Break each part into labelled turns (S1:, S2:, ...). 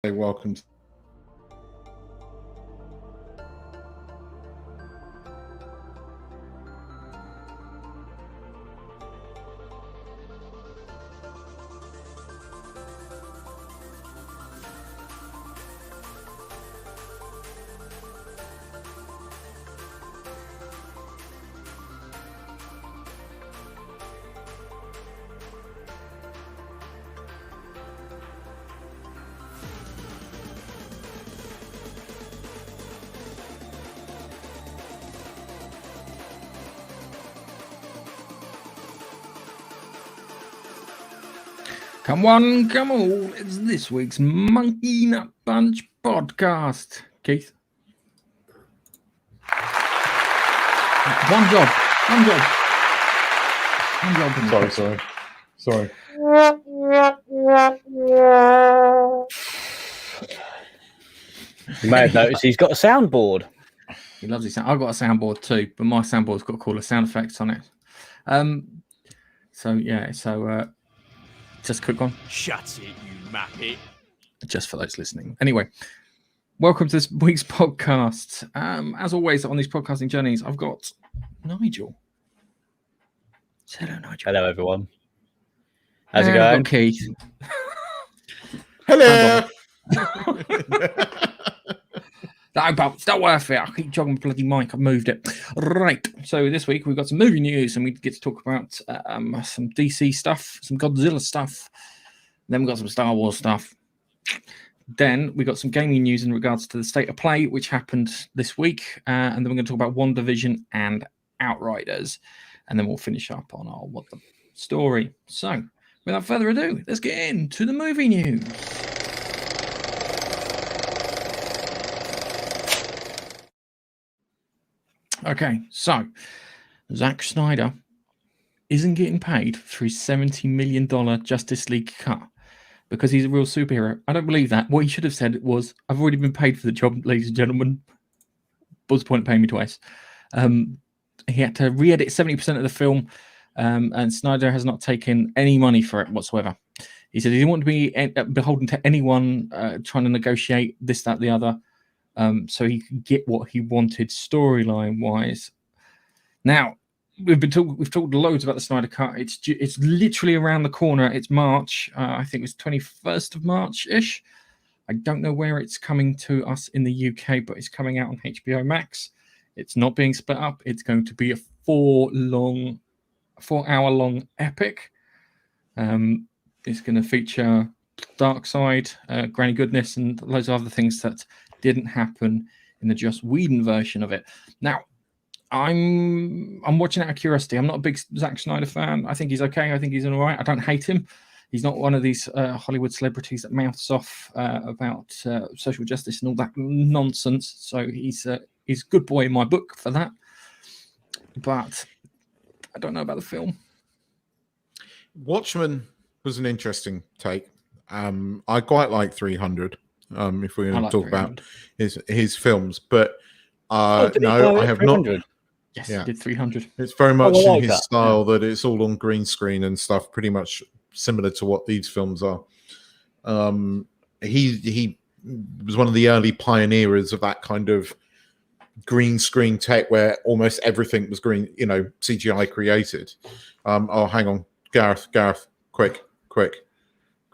S1: Welcome.
S2: Come on, come all. It's this week's Monkey Nut Bunch podcast. Keith. One job.
S1: Sorry.
S3: You may have noticed he's got a soundboard.
S2: He loves his sound. I've got a soundboard too, but my soundboard's got cooler sound effects on it. Just a quick one.
S4: Shut it, you mappet.
S2: Just for those listening. Anyway, welcome to this week's podcast. As always, on these podcasting journeys, I've got Nigel. Hello, Nigel.
S3: Hello, everyone. How's it going?
S2: I've got Keith.
S1: Hello.
S2: It's not worth it. I keep jogging my bloody mic. I've moved it. Right. So this week we've got some movie news and we get to talk about some DC stuff, some Godzilla stuff. Then we've got some Star Wars stuff. Then we got some gaming news in regards to the State of Play, which happened this week. And then we're going to talk about Wandavision and Outriders. And then we'll finish up on our What the Story. So without further ado, let's get into the movie news. Okay, so Zack Snyder isn't getting paid for his $70 million Justice League cut because he's a real superhero. I don't believe that. What he should have said was, I've already been paid for the job, ladies and gentlemen. What's the point of paying me twice? He had to re-edit 70% of the film, and Snyder has not taken any money for it whatsoever. He said he didn't want to be beholden to anyone trying to negotiate this, that, the other. So he could get what he wanted storyline-wise. Now, we've talked loads about the Snyder Cut. It's literally around the corner. It's March. I think it was 21st of March-ish. I don't know where it's coming to us in the UK, but it's coming out on HBO Max. It's not being split up. It's going to be a 4-hour-long epic. It's going to feature Darkseid, Granny Goodness, and loads of other things that didn't happen in the Joss Whedon version of it. Now, I'm watching out of curiosity. I'm not a big Zack Snyder fan. I think he's okay. I think he's all right. I don't hate him. He's not one of these Hollywood celebrities that mouths off about social justice and all that nonsense. So he's a good boy in my book for that. But I don't know about the film.
S1: Watchmen was an interesting take. I quite like 300. If we're going to talk about his films, but no, I have not.
S2: Yes, yeah. He did 300.
S1: It's very much in his style that it's all on green screen and stuff, pretty much similar to what these films are. He was one of the early pioneers of that kind of green screen tech where almost everything was green, CGI created. Oh, hang on, Gareth, quick.
S2: Press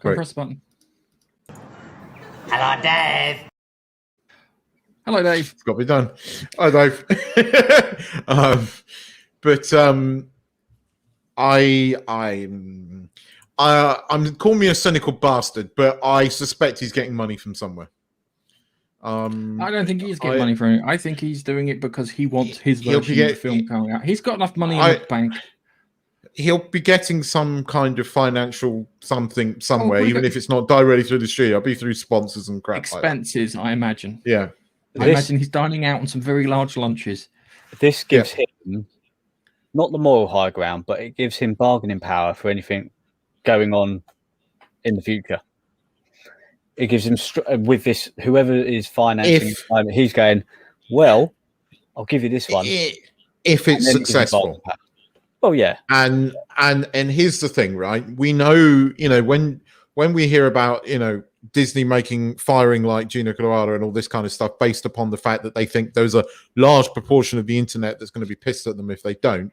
S2: the button.
S4: Hello, Dave.
S2: Hello, Dave.
S1: It's got to be done. Hi, Dave. I'm calling me a cynical bastard, but I suspect he's getting money from somewhere.
S2: I don't think he's getting money from it. I think he's doing it because he wants his version of the film coming out. He's got enough money in the bank.
S1: He'll be getting some kind of financial something somewhere, even if it's not directly through the studio. It'll be through sponsors and crap.
S2: Expenses, like I imagine.
S1: Yeah.
S2: I imagine he's dining out on some very large lunches.
S3: This gives him not the moral high ground, but it gives him bargaining power for anything going on in the future. It gives him, with this, whoever is financing, he's going, well, I'll give you this one.
S1: If it's successful.
S3: Oh yeah,
S1: and here's the thing, right? We know, when we hear about Disney firing like Gina Carano and all this kind of stuff based upon the fact that they think there's a large proportion of the internet that's going to be pissed at them if they don't.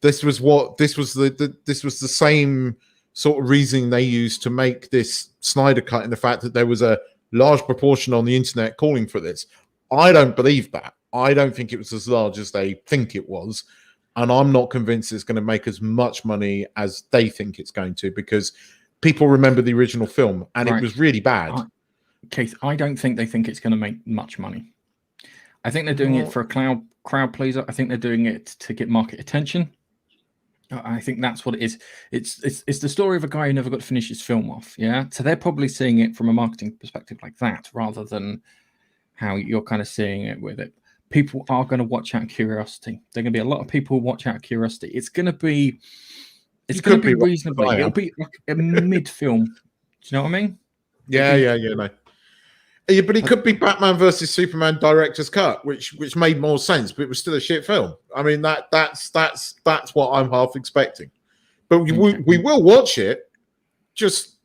S1: This was the same sort of reasoning they used to make this Snyder Cut, in the fact that there was a large proportion on the internet calling for this. I don't believe that. I don't think it was as large as they think it was. And I'm not convinced it's going to make as much money as they think it's going to, because people remember the original film and it was really bad.
S2: Keith, I don't think they think it's going to make much money. I think they're doing it for a crowd pleaser. I think they're doing it to get market attention. I think that's what it is. It's the story of a guy who never got to finish his film off. Yeah. So they're probably seeing it from a marketing perspective like that, rather than how you're kind of seeing it with it. People are going to watch out of curiosity. There are going to be a lot of people who watch out of curiosity. It's going to be reasonably. It'll be like a mid film. Do you know what I mean?
S1: Yeah, no. Yeah, but it could be Batman versus Superman director's cut, which made more sense, but it was still a shit film. I mean, that's what I'm half expecting. But we will watch it just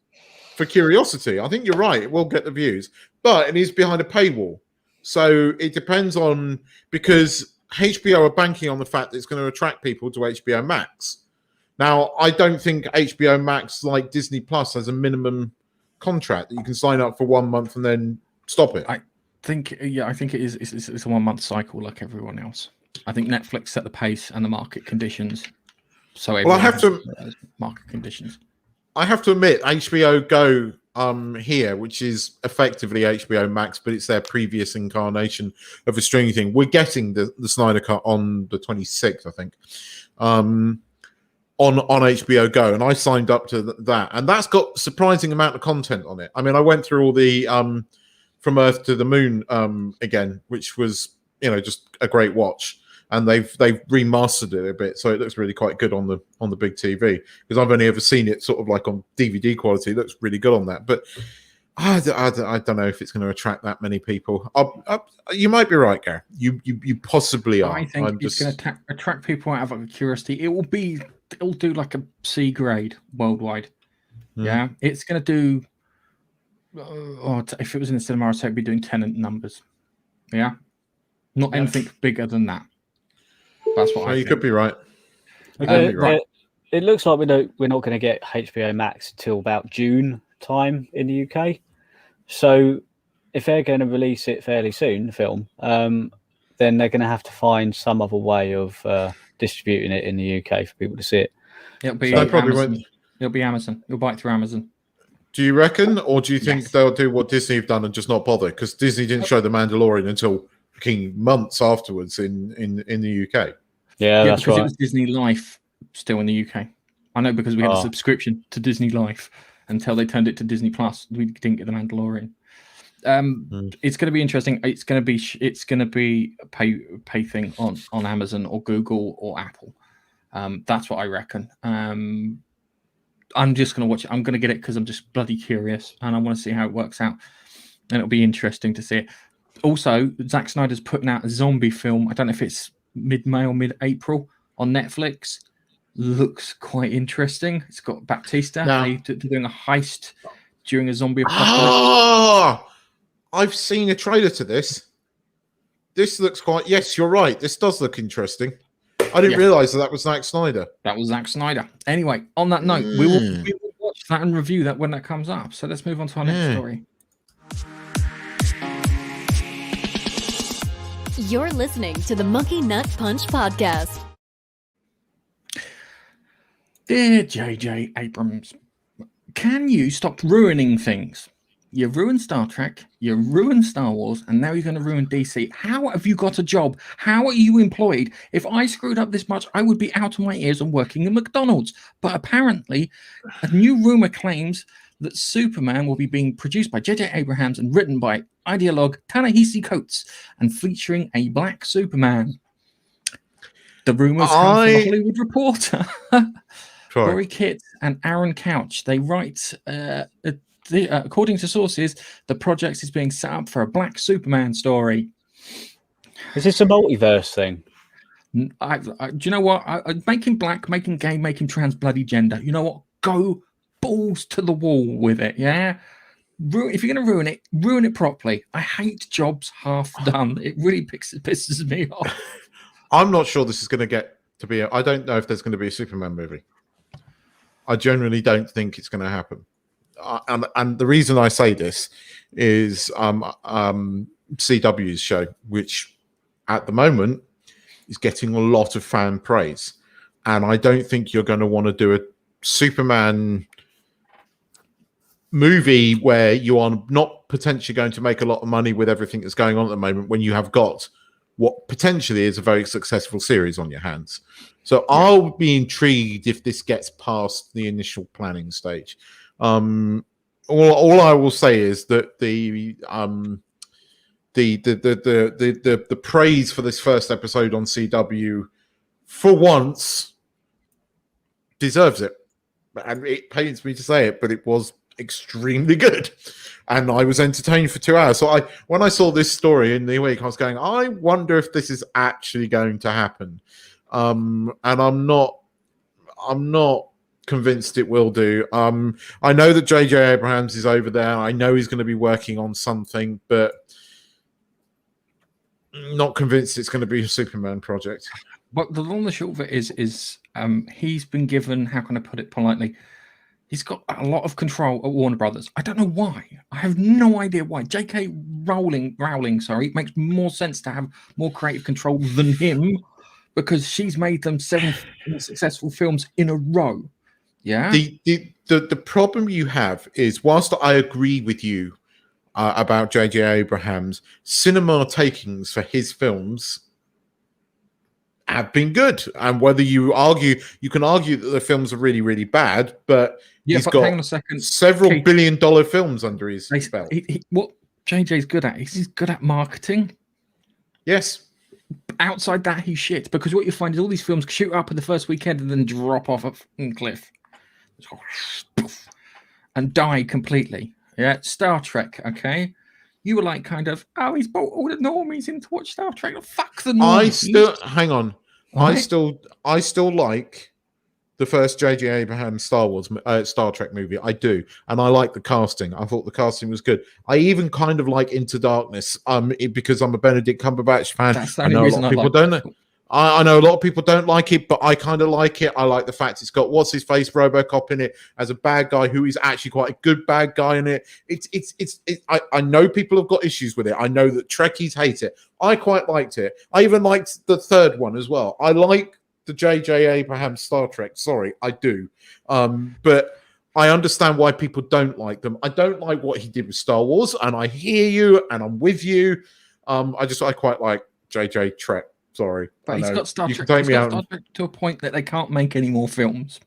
S1: for curiosity. I think you're right; it will get the views, but it is behind a paywall, so it depends on, because HBO are banking on the fact that it's going to attract people to HBO Max. Now, I don't think HBO Max, like Disney Plus, has a minimum contract that you can sign up for 1 month and then stop it.
S2: I think it is. It's a 1 month cycle, like everyone else. I think Netflix set the pace and the market conditions. So
S1: I have to
S2: market conditions.
S1: I have to admit, HBO Go here, which is effectively HBO Max, but it's their previous incarnation of a streaming thing. We're getting the Snyder Cut on the 26th, I think, on HBO Go, and I signed up to that, and that's got surprising amount of content on it. I mean, I went through all the From Earth to the Moon again, which was just a great watch. And they've remastered it a bit, so it looks really quite good on the big TV. Because I've only ever seen it sort of like on DVD quality. It looks really good on that. But I don't know if it's going to attract that many people. You might be right, Gary. You possibly are.
S2: I think it's going to attract people out of curiosity. It'll do like a C grade worldwide. Yeah, it's going to do. If it was in the cinema, I'd say it'd be doing Tenant numbers. Yeah, not anything bigger than that. That's what I think.
S1: You could be right.
S3: Right. It looks like we're not going to get HBO Max till about June time in the UK. So if they're going to release it fairly soon, the film, then they're going to have to find some other way of distributing it in the UK for people to see it.
S2: It'll be It'll be Amazon. You'll buy it through Amazon.
S1: Do you reckon, or do you think they'll do what Disney have done and just not bother? Because Disney didn't show The Mandalorian until months afterwards in the UK.
S3: Yeah, that's
S2: because
S3: right.
S2: It was Disney Life still in the UK. I know, because we had a subscription to Disney Life until they turned it to Disney Plus. We didn't get The Mandalorian. It's going to be interesting. It's going to be a pay thing on Amazon or Google or Apple. That's what I reckon. I'm just going to watch it. I'm going to get it because I'm just bloody curious and I want to see how it works out. And it'll be interesting to see it. Also, Zack Snyder's putting out a zombie film. I don't know if it's mid-May or mid-April on Netflix. Looks quite interesting. It's got Baptista doing a heist during a zombie apocalypse.
S1: I've seen a trailer to this. This looks quite... Yes, you're right. This does look interesting. I didn't realise that was Zack Snyder.
S2: That was Zack Snyder. Anyway, on that note, we will watch that and review that when that comes up. So let's move on to our next story.
S5: You're listening to the Monkey Nut Punch podcast.
S2: Dear J.J. Abrams, can you stop ruining things? You ruined Star Trek, you ruined Star Wars, and now you're going to ruin DC. How have you got a job? How are you employed? If I screwed up this much, I would be out of my ears and working at McDonald's. But apparently, a new rumor claims that Superman will be being produced by J.J. Abrams and written by ideologue Ta-Nehisi Coates and featuring a black Superman. The rumors come from the Hollywood Reporter. Rory Kitt and Aaron Couch. They write... according to sources, the project is being set up for a black Superman story.
S3: Is this a multiverse thing?
S2: Do you know what? Make him black, make him gay, make him trans, bloody gender. You know what? Go balls to the wall with it, yeah? if you're going to ruin it properly. I hate jobs half done. It really pisses me off.
S1: I'm not sure this is going to get to be. I don't know if there's going to be a Superman movie. I generally don't think it's going to happen. And the reason I say this is CW's show, which at the moment is getting a lot of fan praise. And I don't think you're going to want to do a Superman movie where you are not potentially going to make a lot of money with everything that's going on at the moment when you have got what potentially is a very successful series on your hands. So I'll be intrigued if this gets past the initial planning stage. All I will say is that the praise for this first episode on CW for once deserves it. And it pains me to say it, but it was extremely good. And I was entertained for 2 hours. So when I saw this story in the week, I was going, I wonder if this is actually going to happen. And I'm not convinced it will do. I know that J.J. Abrams is over there. I know he's going to be working on something, but not convinced it's going to be a Superman project.
S2: But the long and the short of it is he's been given, how can I put it politely, he's got a lot of control at Warner Brothers. I don't know why. I have no idea why. J.K. Rowling, it makes more sense to have more creative control than him because she's made them 7 successful films in a row. Yeah. The problem you have is, whilst I agree with you about J.J. Abrams, cinema takings for his films have been good. And whether you can argue that the films are really, really bad, but he's got hang on a second.
S1: several $1 billion films under his belt.
S2: What JJ's good at is he's good at marketing.
S1: Yes.
S2: Outside that, he's shit. Because what you find is all these films shoot up in the first weekend and then drop off a cliff. And die completely. Yeah, Star Trek, okay? You were like kind of, oh, he's brought all the normies in to watch Star Trek. Fuck the normies. Hang on. Right? I still like the first J.J. Abrams Star Trek movie. I do. And I like the casting. I thought the casting was good. I even kind of like Into Darkness because I'm a Benedict Cumberbatch fan. That's the only reason I like it.
S1: I know a lot of people don't like it, but I kind of like it. I like the fact it's got what's-his-face RoboCop in it as a bad guy who is actually quite a good bad guy in it. I know people have got issues with it. I know that Trekkies hate it. I quite liked it. I even liked the third one as well. I like the J.J. Abrams Star Trek. Sorry, I do. But I understand why people don't like them. I don't like what he did with Star Wars, and I hear you, and I'm with you. I quite like J.J. Trek. Sorry,
S2: but he's got Star Trek to a point that they can't make any more films.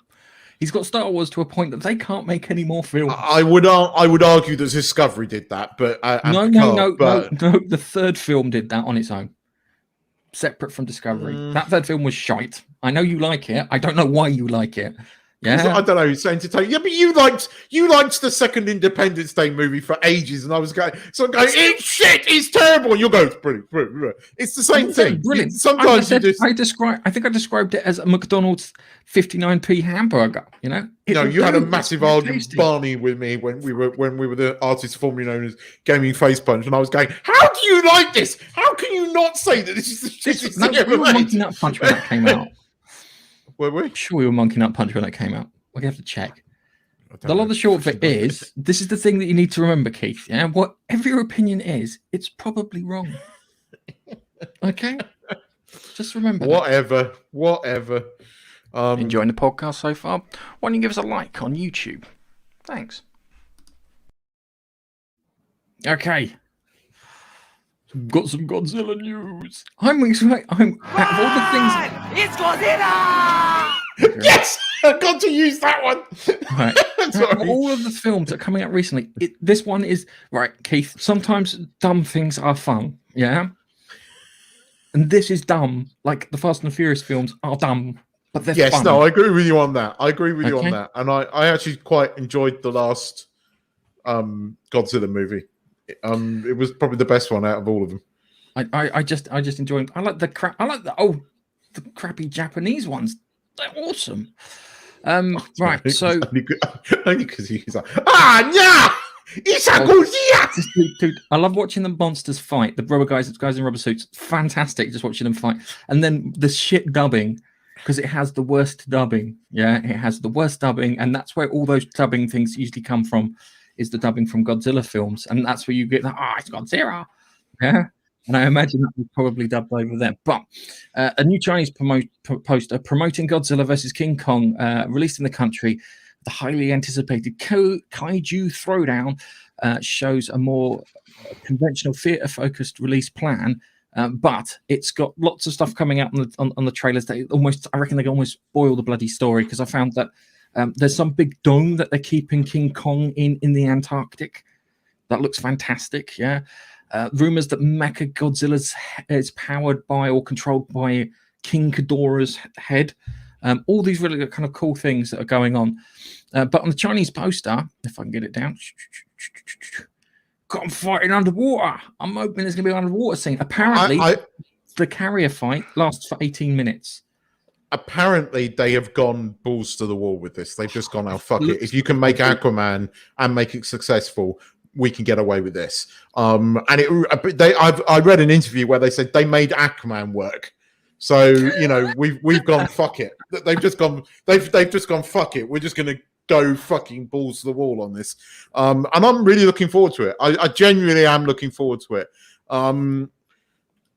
S2: He's got Star Wars to a point that they can't make any more films. I would argue that Discovery did that, but no. The third film did that on its own, separate from Discovery. That third film was shite. I know you like it. I don't know why you like it. Yeah, I don't know. It's entertaining. Yeah, but you liked the second Independence Day movie for ages, and I was going, it's shit, it's terrible. And you'll go, it's brilliant. It's the same thing. Brilliant. Sometimes I think I described it as a McDonald's 59p hamburger. You know, you had a massive argument, Barney, with me when we were the artists formerly known as Gaming Face Punch, and I was going, how do you like this? How can you not say that this is the shittest thing ever made? Monkey Nut Punch when that came out. Were we? Sure, we were Monkey Nut Punch when that came out. We're going to have to check. The long and the short of it is, this is the thing that you need to remember, Keith. Yeah, whatever your opinion is, it's probably wrong. Okay? Just remember that. Whatever. Enjoying the podcast so far? Why don't you give us a like on YouTube? Thanks. Okay. Got some Godzilla news. I'm excited. Out of all the things. It's Godzilla! Yes! I got to use that one. Right. All of the films that are coming out recently, this one is right, Keith. Sometimes dumb things are fun. Yeah. And this is dumb. Like the Fast and the Furious films are dumb, but they're fun. No, I agree with you on that. And I actually quite enjoyed the last Godzilla movie. It was probably the best one out of all of them. I just enjoy it. I like the crappy Japanese ones. They're awesome. Right, so
S1: only because he's like, yeah. It's a Godzilla!
S2: Dude, I love watching the monsters fight. The rubber guys in rubber suits, fantastic. Just watching them fight, and then the shit dubbing, because it has the worst dubbing. Yeah, it has the worst dubbing, and that's where all those dubbing things usually come from. Is the dubbing from Godzilla films, and that's where you get it's Godzilla. Yeah, and I imagine that was probably dubbed over there. But a new Chinese poster promoting Godzilla versus King Kong released in the country. The highly anticipated Kaiju Throwdown shows a more conventional theater-focused release plan, but it's got lots of stuff coming out on the trailers that I reckon they can almost spoil the bloody story, because I found that there's some big dome that they're keeping King Kong in the Antarctic. That looks fantastic, yeah. Rumors that Mecha Godzilla is powered by or controlled by King Ghidorah's head. All these really kind of cool things that are going on. But on the Chinese poster, if I can get it down, got them fighting underwater. I'm hoping there's going to be an underwater scene. Apparently, the carrier fight lasts for 18 minutes.
S1: Apparently, they have gone balls to the wall with this. They've just gone, fuck it. If you can make Aquaman and make it successful, we can get away with this. I read an interview where they said they made Aquaman work. So we've gone fuck it. They've just gone fuck it. We're just going to go fucking balls to the wall on this. And I'm really looking forward to it. I genuinely am looking forward to it.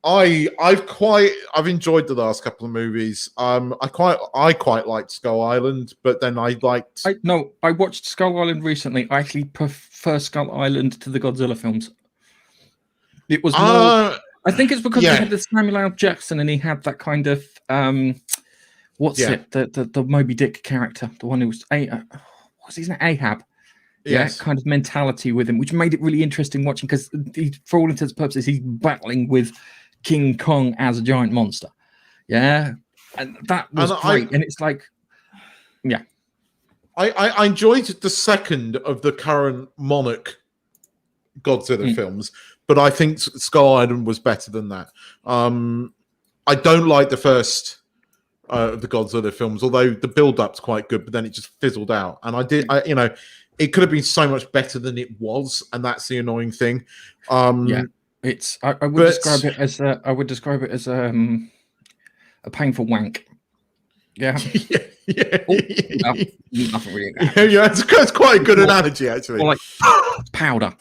S1: I've enjoyed the last couple of movies. I quite liked Skull Island, but then I
S2: watched Skull Island recently. I actually prefer Skull Island to the Godzilla films. It was more. I think it's because they had the Samuel L. Jackson, and he had that kind of the Moby Dick character, the one who was what's his name, Ahab. Yes. Kind of mentality with him, which made it really interesting watching, because for all intents and purposes, he's battling with King Kong as a giant monster. Yeah, and that was great. And it's like,
S1: I enjoyed the second of the current Monarch Godzilla films, but I think Skull Island was better than that. I don't like the first of the Godzilla films, although the build-up's quite good, but then it just fizzled out. And it could have been so much better than it was, and that's the annoying thing.
S2: It's I would describe it as a painful wank. Yeah. Nothing really.
S1: It's quite a good analogy, actually.
S2: Or like powder.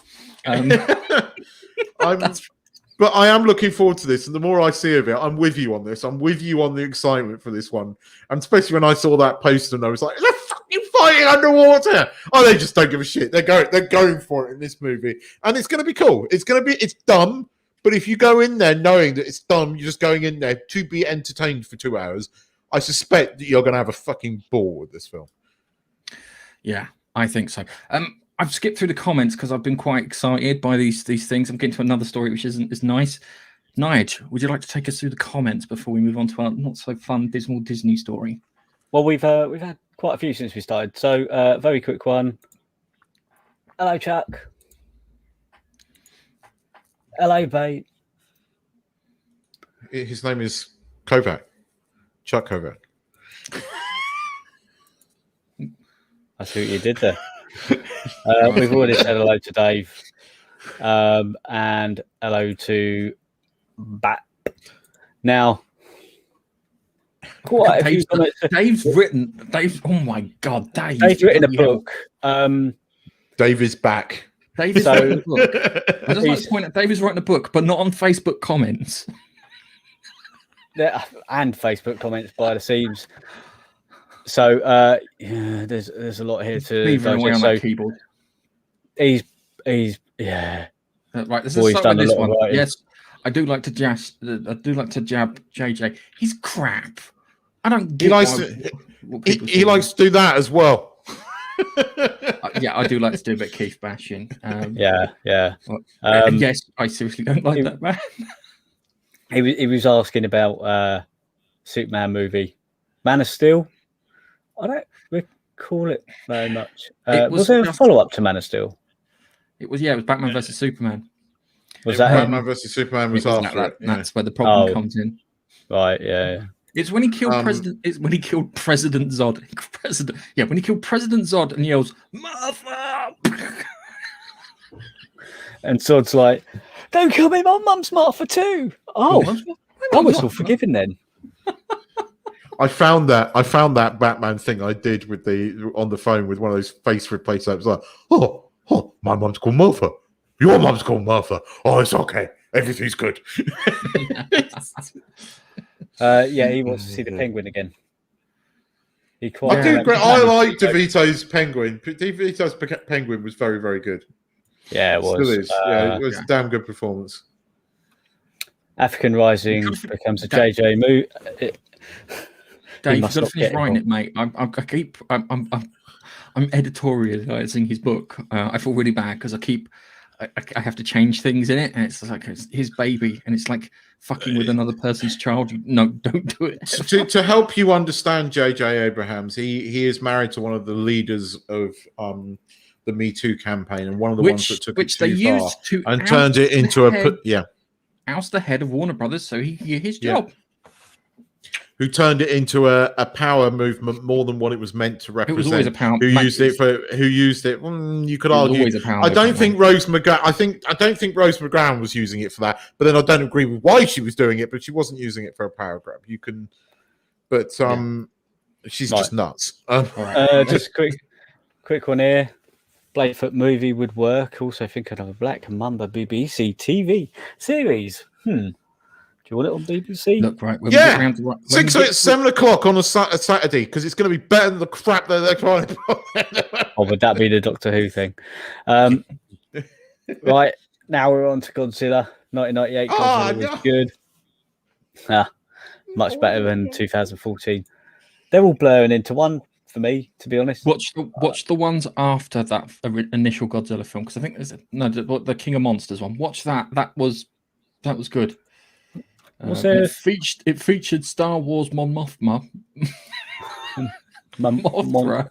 S1: But I am looking forward to this, and the more I see of it, I'm with you on this. I'm with you on the excitement for this one, and especially when I saw that poster, and I was like, "They're fucking fighting underwater!" Oh, they just don't give a shit. They're going for it in this movie, and it's going to be cool. It's dumb, but if you go in there knowing that it's dumb, you're just going in there to be entertained for 2 hours. I suspect that you're going to have a fucking ball with this film.
S2: Yeah, I think so. I've skipped through the comments because I've been quite excited by these things. I'm getting to another story which isn't as nice. Nige, would you like to take us through the comments before we move on to our not so fun, dismal Disney story?
S3: Well, we've had quite a few since we started. So, very quick one. Hello, Chuck. Hello, Bate.
S1: His name is Kovac. Chuck Kovac.
S3: I see what you did there. We've already said hello to Dave, and hello to Bat. Now, quite a few comments.
S2: Dave's oh my God,
S3: Dave's written a book.
S1: Dave is back.
S2: Dave is writing a book. I just like to point out Dave is writing a book, but not on Facebook comments.
S3: And Facebook comments by the seams. So there's a lot here to digest. So
S2: keyboard.
S3: He's
S2: right. This is start with this one. Yes, I do like to jab JJ. He's crap. I don't.
S1: He likes to do that as well.
S2: I do like to do a bit of Keith bashing.
S3: Yeah.
S2: Yes, I seriously don't like that man.
S3: He was asking about Superman movie, Man of Steel. I don't recall it very much. Was there a follow-up to Man of Steel?
S2: It was Batman versus Superman.
S3: Was that
S1: Batman versus Superman was after it?
S2: That's where the problem comes in.
S3: Right, yeah.
S2: It's when he killed President. It's when he killed President Zod. When he killed President Zod and yells "Mother."
S3: And Sod's like, "Don't kill me, my mum's Martha too." Oh, I was all forgiven then.
S1: I found that Batman thing I did with on the phone with one of those face replacements. It was like, oh, my mum's called Martha. Your mum's called Martha. Oh, it's okay. Everything's good.
S3: Yeah, he wants to see the Penguin again.
S1: I do agree. I like DeVito's Penguin. DeVito's Penguin was very, very good.
S3: Yeah, it was.
S1: Still is. It was a damn good performance.
S3: African Rising becomes a JJ movie.
S2: Dave, you've got to finish writing it, mate. I'm editorializing his book. I feel really bad because I have to change things in it, and it's like it's his baby, and it's like fucking with another person's child. No, don't do it.
S1: To help you understand J.J. Abrams, he is married to one of the leaders of the Me Too campaign, and one of the ones that took it too far and turned it into
S2: oust the head of Warner Brothers so he can get his job.
S1: Who turned it into a power movement more than what it was meant to represent?
S2: It was always a power.
S1: Who used it? You could argue. I don't think Rose McGowan. I don't think Rose McGowan was using it for that. But then I don't agree with why she was doing it. But she wasn't using it for a power grab. You can, but she's just nuts.
S3: Just quick one here. Bladefoot movie would work. Also thinking of a Black Mamba BBC TV series. Do you want it on BBC?
S2: Look, right.
S1: 7 o'clock on a Saturday because it's going to be better than the crap that they're trying to put.
S3: Oh, would that be the Doctor Who thing? Right, now we're on to Godzilla. 1998 Godzilla was good. Much better than 2014. They're all blurring into one for me, to be honest.
S2: Watch the ones after that initial Godzilla film because I think there's the King of Monsters one. Watch that. That was good. It featured Star Wars Mon Mothma.
S3: Mothra.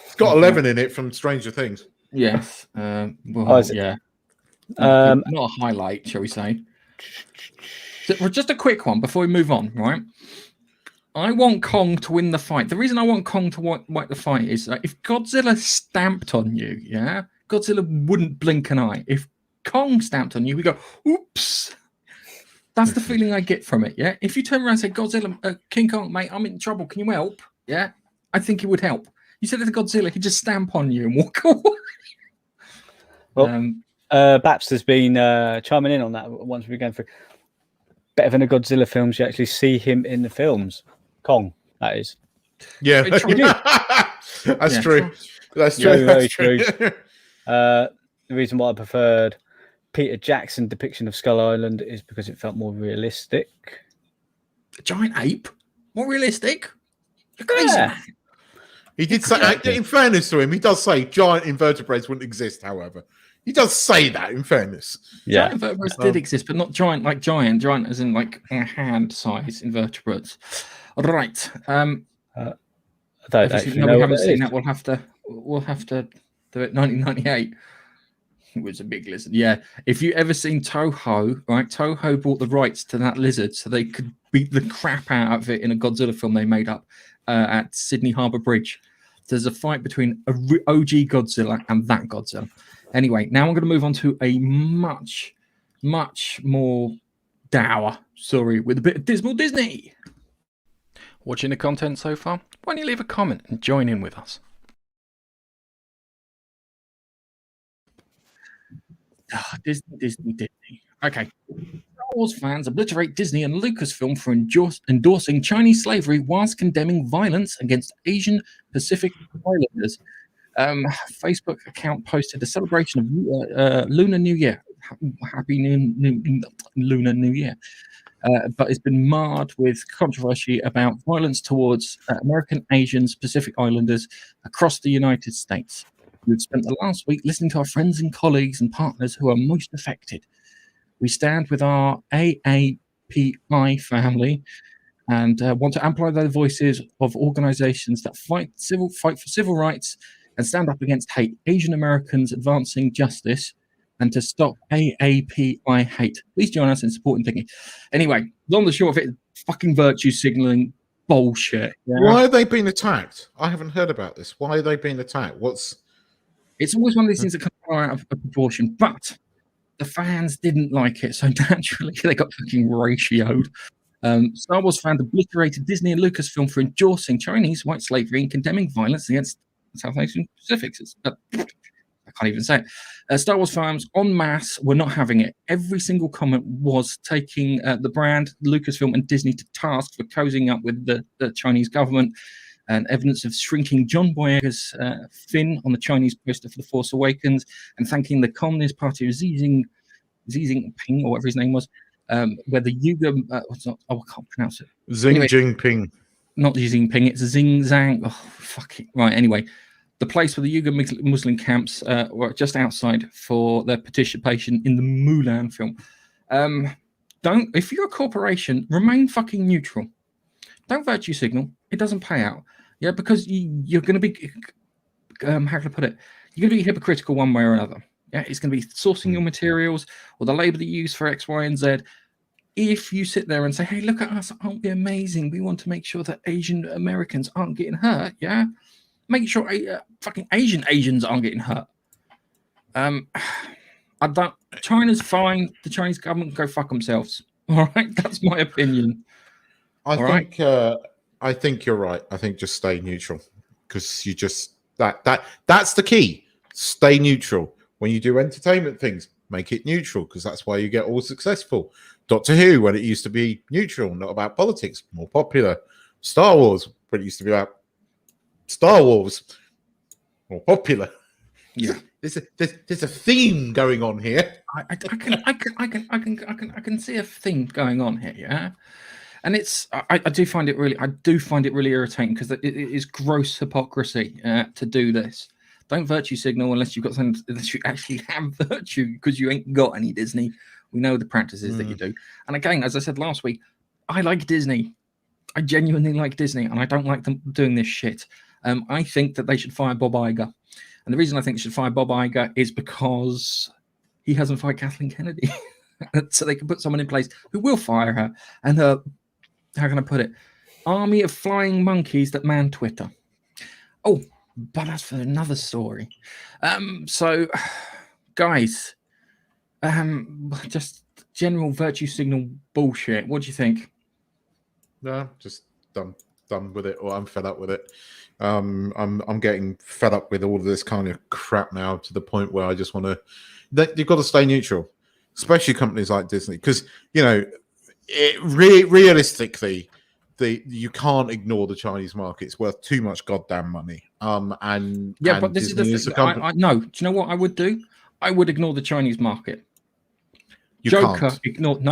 S1: It's got 11 in it from Stranger Things.
S2: Yes. Not a highlight, shall we say? So, just a quick one before we move on, right? I want Kong to win the fight. The reason I want Kong to win the fight is if Godzilla stamped on you, Godzilla wouldn't blink an eye. If Kong stamped on you, we go, oops. That's the feeling I get from it, yeah? If you turn around and say, Godzilla, King Kong, mate, I'm in trouble. Can you help? Yeah? I think it would help. You said that to Godzilla, he'd just stamp on you and walk away.
S3: Well, Baps has been chiming in on that once we're going through. Better than the Godzilla films, you actually see him in the films. Kong, that is.
S1: Yeah. That's true. That's true.
S3: Very true. The reason why I preferred Peter Jackson depiction of Skull Island is because it felt more realistic.
S2: A giant ape? More realistic? You're crazy, man.
S1: He did say, in fairness to him, he does say giant invertebrates wouldn't exist, however. He does say that, in fairness.
S2: Yeah. Giant invertebrates did exist, but not giant, like giant as in like a hand-size invertebrates. Right.
S3: I don't actually know.
S2: We haven't seen that. We'll have to do it. 1998. It was a big lizard. Yeah. If you ever seen Toho, right? Toho bought the rights to that lizard so they could beat the crap out of it in a Godzilla film they made up at Sydney Harbour Bridge. There's a fight between a OG Godzilla and that Godzilla. Anyway, now I'm going to move on to a much, much more dour story with a bit of dismal Disney. Watching the content so far? Why don't you leave a comment and join in with us? Disney. Okay. Star Wars fans obliterate Disney and Lucasfilm for endorsing Chinese slavery whilst condemning violence against Asian Pacific Islanders. Facebook account posted a celebration of Lunar New Year. Happy Lunar New Year. But it's been marred with controversy about violence towards American Asians Pacific Islanders across the United States. We've spent the last week listening to our friends and colleagues and partners who are most affected. We stand with our AAPI family and want to amplify the voices of organizations that fight for civil rights and stand up against hate, Asian Americans advancing justice, and to stop AAPI hate. Please join us in supporting thinking. Anyway, long and short of it, fucking virtue signaling bullshit. Yeah?
S1: Why are they being attacked? I haven't heard about this. Why are they being attacked?
S2: It's always one of these things that come out of proportion. But The fans didn't like it, so naturally they got fucking ratioed. Star Wars fans obliterated Disney and Lucasfilm for endorsing Chinese white slavery and condemning violence against South Asian Pacifics. I can't even say it. Star Wars fans en masse were not having it. Every single comment was taking the brand, Lucasfilm, and Disney to task for cozying up with the Chinese government, and evidence of shrinking John Boyega's Finn on the Chinese poster for The Force Awakens, and thanking the Communist Party of Xi Jinping, or whatever his name was, where the Uyghur, I can't pronounce it.
S1: Xi Jinping.
S2: Not Xi Jinping, it's Xing Zhang. Oh, fuck it. Right, anyway. The place where the Uyghur Muslim camps were just outside for their participation in the Mulan film. If you're a corporation, remain fucking neutral. Don't virtue signal. It doesn't pay out. Yeah, because you're going to be, how can I put it? You're going to be hypocritical one way or another. Yeah, it's going to be sourcing your materials or the label that you use for X, Y, and Z. If you sit there and say, hey, look at us, aren't we amazing? We want to make sure that Asian Americans aren't getting hurt. Yeah. Make sure fucking Asians aren't getting hurt. China's fine. The Chinese government can go fuck themselves. All right, that's my opinion.
S1: I think you're right. I think just stay neutral, because you just that's the key. Stay neutral when you do entertainment things. Make it neutral, because that's why you get all successful. Doctor Who, when it used to be neutral, not about politics, more popular. Star Wars, when it used to be about Star Wars, more popular.
S2: Yeah,
S1: there's a theme going on here.
S2: I can see a theme going on here. Yeah, and it's I do find it really irritating, because it is gross hypocrisy to do this. Don't virtue signal unless you've got something, unless you actually have virtue, because you ain't got any, Disney. We know the practices that you do. And again, as I said last week, I like Disney. I genuinely like Disney, and I don't like them doing this shit. I think that they should fire Bob Iger. And the reason I think they should fire Bob Iger is because he hasn't fired Kathleen Kennedy. So they can put someone in place who will fire her. And how can I put it? Army of flying monkeys that man Twitter. Oh, but that's for another story. So, guys, just general virtue signal bullshit. What do you think?
S1: No, just done with it, or I'm fed up with it. I'm getting fed up with all of this kind of crap now, to the point where I just want to. You've got to stay neutral, especially companies like Disney, because realistically, you can't ignore the Chinese market. It's worth too much goddamn money.
S2: But this Disney is the thing. No, do you know what I would do? I would ignore the Chinese market. Joker ignored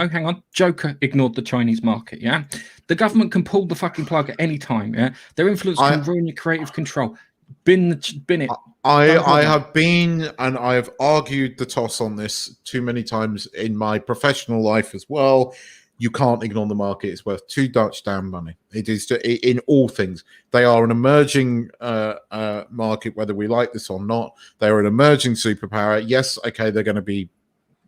S2: the Chinese market. Yeah, the government can pull the fucking plug at any time. Yeah, their influence can ruin your creative control. Bin it.
S1: I have been, and I have argued the toss on this too many times in my professional life as well. You can't ignore the market. It's worth too much damn money. It is in all things. They are an emerging market, whether we like this or not. They are an emerging superpower. Yes, okay, they're going to be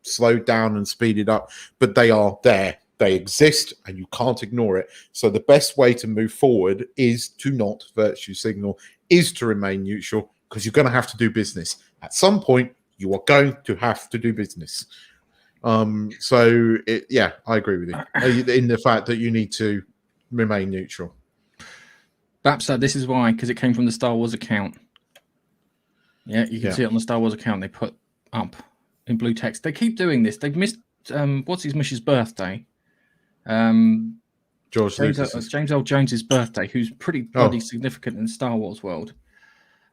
S1: slowed down and speeded up, but they are there. They exist, and you can't ignore it. So the best way to move forward is to not virtue signal, is to remain neutral, because you're going to have to do business. At some point, you are going to have to do business. I agree with you in the fact that you need to remain neutral.
S2: Perhaps this is why, because it came from the Star Wars account. Yeah, you can see it on the Star Wars account. They put up in blue text. They keep doing this. They've missed what's his Mish's birthday? James L. Jones's birthday, who's pretty bloody significant in the Star Wars world.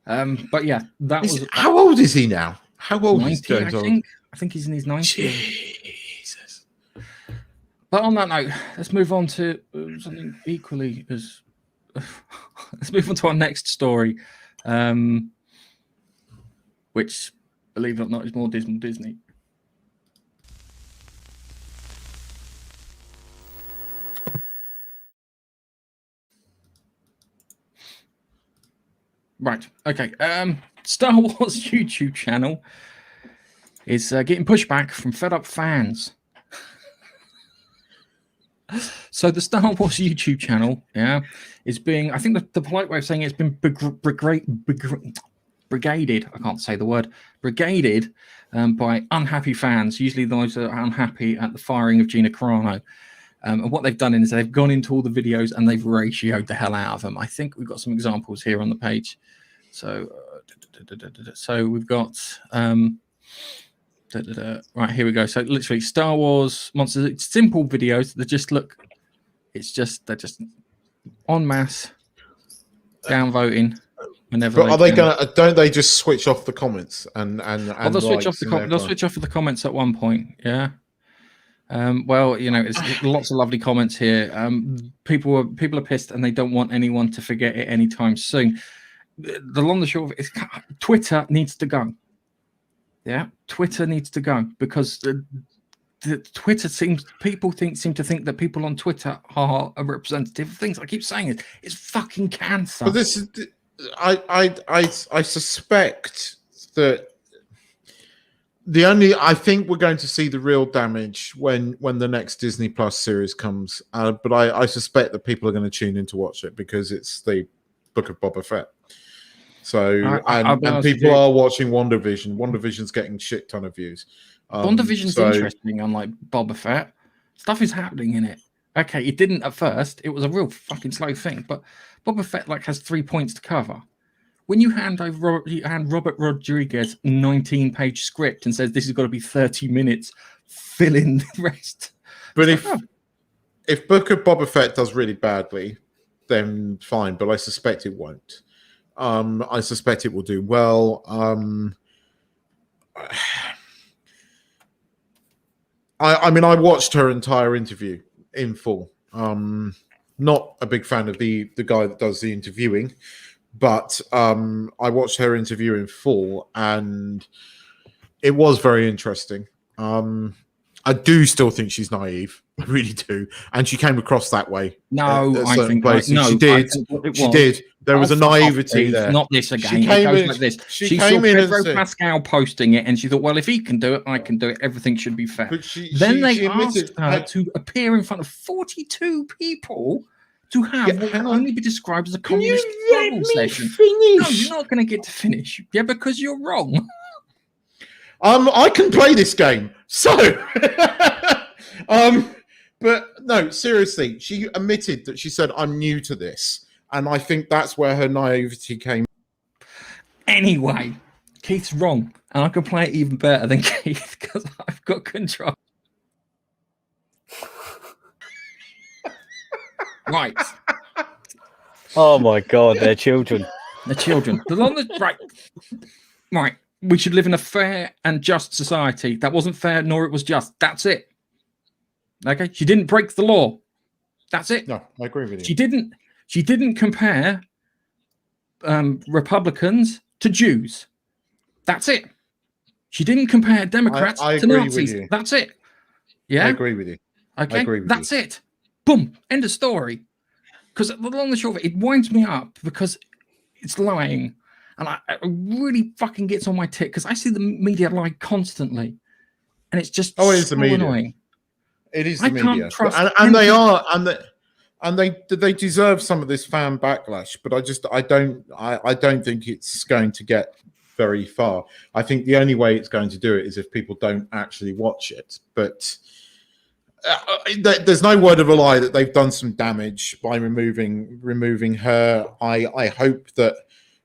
S2: But yeah,
S1: how old is he now? How old
S2: 90,
S1: is James?
S2: I think he's in his 90s.
S1: Jesus.
S2: But on that note, let's move on to something equally as. Let's move on to our next story, which, believe it or not, is more dismal Disney. Right. Okay. Star Wars YouTube channel is getting pushback from fed up fans. So the Star Wars YouTube channel, is being, I think the polite way of saying it's been brigaded. I can't say the word brigaded by unhappy fans. Usually those are unhappy at the firing of Gina Carano. And what they've done is they've gone into all the videos and they've ratioed the hell out of them. I think we've got some examples here on the page. So, so we've got right, here we go. So literally Star Wars monsters. It's simple videos that just look. They're just en masse downvoting.
S1: But are they gonna? Don't they just switch off the comments and
S2: they'll switch off they'll switch off the comments at one point. Yeah. Well, you know, it's lots of lovely comments here. People are pissed and they don't want anyone to forget it anytime soon. The long and short of it is Twitter needs to go. Yeah, Twitter needs to go because the Twitter seem to think that people on Twitter are a representative of things. I keep saying it's fucking cancer.
S1: But this is, I suspect that I think we're going to see the real damage when the next Disney Plus series comes. But I suspect that people are going to tune in to watch it because it's the Book of Boba Fett. So and people are watching Wandavision. Wandavision's getting shit ton of views.
S2: Wandavision's interesting, unlike Boba Fett. Stuff is happening in it. Okay, it didn't at first. It was a real fucking slow thing, but Boba Fett has 3 points to cover. When you hand Robert Rodriguez 19-page script and says this has got to be 30 minutes, fill in the rest.
S1: But if Book of Boba Fett does really badly, then fine. But I suspect it won't. I suspect it will do well. I mean, I watched her entire interview in full. Not a big fan of the guy that does the interviewing, but I watched her interview in full, and it was very interesting. I do still think she's naive. I really do, and she came across that way.
S2: No,
S1: at
S2: I
S1: certain
S2: think
S1: places.
S2: no,
S1: she did.
S2: She
S1: did. There was a naivety there.
S2: Not this again.
S1: She came in
S2: like this.
S1: She
S2: saw
S1: came in
S2: Pedro
S1: and said,
S2: Pascal posting it, and she thought, well, if he can do it, I can do it. Everything should be fair.
S1: But
S2: Then they
S1: she
S2: asked her to appear in front of 42 people to have what can only be described as a communist struggle session. No, you're not going to get to finish. Yeah, because you're wrong.
S1: I can play this game, so. But no, seriously, she admitted that she said, "I'm new to this," and I think that's where her naivety came.
S2: Anyway, Keith's wrong, and I can play it even better than Keith because I've got control. Right.
S3: Oh my God, they're children.
S2: They're children. Right. We should live in a fair and just society. That wasn't fair, nor it was just. That's it. Okay. She didn't break the law. That's it.
S1: No, I agree with you.
S2: She didn't compare Republicans to Jews. That's it. She didn't compare Democrats to Nazis. That's it. Yeah.
S1: I agree with you.
S2: Okay.
S1: I agree with
S2: That's it. Boom. End of story. Because the long and short of it winds me up because it's lying. And it really fucking gets on my tit because I see the media lie constantly. And it's just
S1: it is
S2: so
S1: the media.
S2: Annoying.
S1: It is the media.
S2: Can't trust
S1: and they are, and they deserve some of this fan backlash, but I don't think it's going to get very far. I think the only way it's going to do it is if people don't actually watch it. But there's no word of a lie that they've done some damage by removing her. I hope that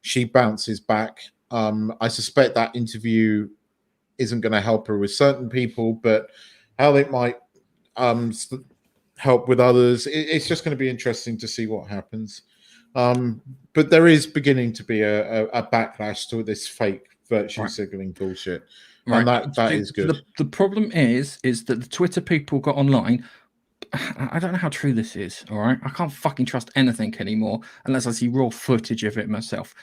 S1: she bounces back. I suspect that interview isn't going to help her with certain people, but how it might help with others, it's just going to be interesting to see what happens. But there is beginning to be a backlash to this fake virtue signaling bullshit. Right. And that is good.
S2: The problem is that the Twitter people got online. I don't know how true this is, all right? I can't fucking trust anything anymore unless I see raw footage of it myself.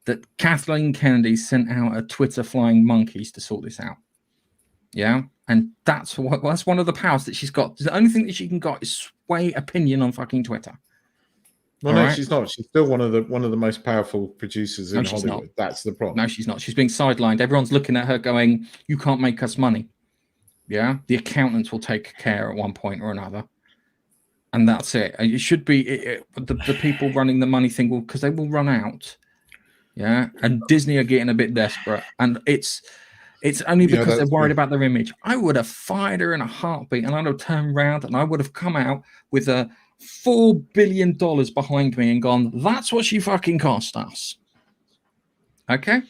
S2: That Kathleen Kennedy sent out a Twitter flying monkeys to sort this out. Yeah? And that's one of the powers that she's got. The only thing that she can got is sway opinion on fucking Twitter.
S1: Well, no, she's not. She's still one of the most powerful producers in Hollywood.
S2: Not.
S1: That's the problem.
S2: No, she's not. She's being sidelined. Everyone's looking at her going, you can't make us money. Yeah? The accountants will take care at one point or another. And that's it. It should be the people running the money thing, because they will run out. Yeah, and Disney are getting a bit desperate, and it's only
S1: Yeah,
S2: because they're
S1: that's
S2: worried
S1: true.
S2: about their image. I would have fired her in a heartbeat, and I'd have turned around and I would have come out with a $4 billion behind me and gone, "That's what she fucking cost us." Okay,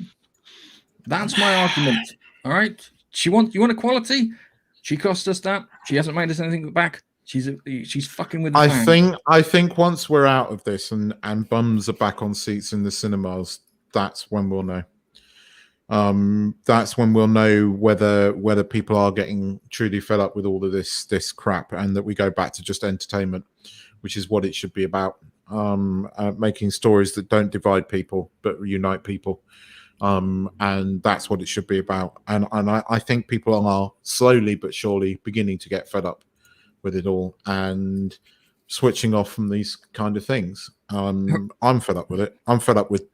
S2: that's my argument. All right, you want equality? She cost us that. She hasn't made us anything back. She's fucking with the fans.
S1: I think once we're out of this and bums are back on seats in the cinemas, that's when we'll know. That's when we'll know whether people are getting truly fed up with all of this crap, and that we go back to just entertainment, which is what it should be about. Making stories that don't divide people but unite people. And that's what it should be about. And I think people are slowly but surely beginning to get fed up with it all and switching off from these kind of things. I'm fed up with it. I'm fed up with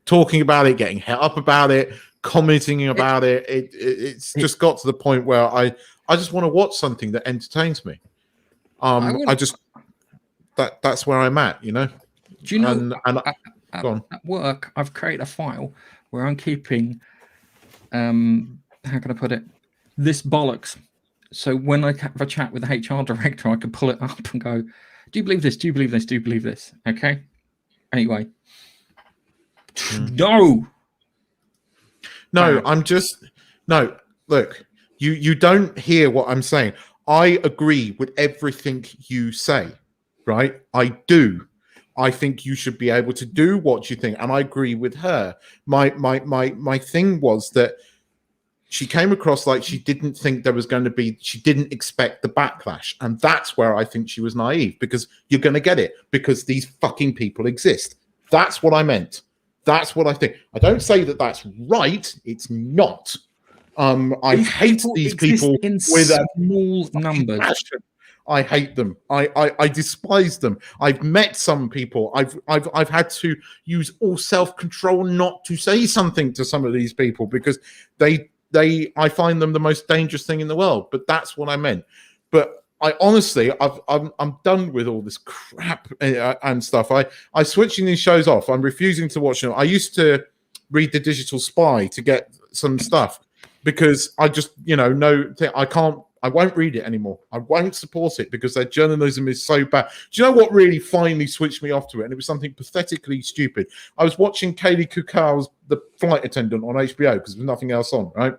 S1: talking about it, getting hit up about it, commenting about it. It's just got to the point where I just want to watch something that entertains me. That's where I'm at, you know.
S2: Do you know?
S1: Go on.
S2: At work, I've created a file where I'm keeping, how can I put it, this bollocks. So when I have a chat with the HR director, I can pull it up and go, "Do you believe this? Do you believe this? Do you believe this?" Okay. Anyway, no.
S1: I'm just no. Look, you don't hear what I'm saying. I agree with everything you say, right? I do. I think you should be able to do what you think, and I agree with her. My thing was that she came across like she didn't think there was going to be, she didn't expect the backlash, and that's where I think she was naive, because you're going to get it because these fucking people exist. That's what I meant. That's what I think. I don't say that that's right. It's not. I hate these people
S2: in
S1: with
S2: small numbers.
S1: passion. I hate them. I despise them. I've met some people. I've had to use all self-control not to say something to some of these people because I find them the most dangerous thing in the world. But that's what I meant. But I honestly, I'm done with all this crap and stuff. I'm switching these shows off. I'm refusing to watch them. I used to read The Digital Spy to get some stuff because I just, I won't read it anymore. I won't support it because their journalism is so bad. Do you know what really finally switched me off to it? And it was something pathetically stupid. I was watching Kaylee Kukal's The Flight Attendant on HBO because there's nothing else on, right?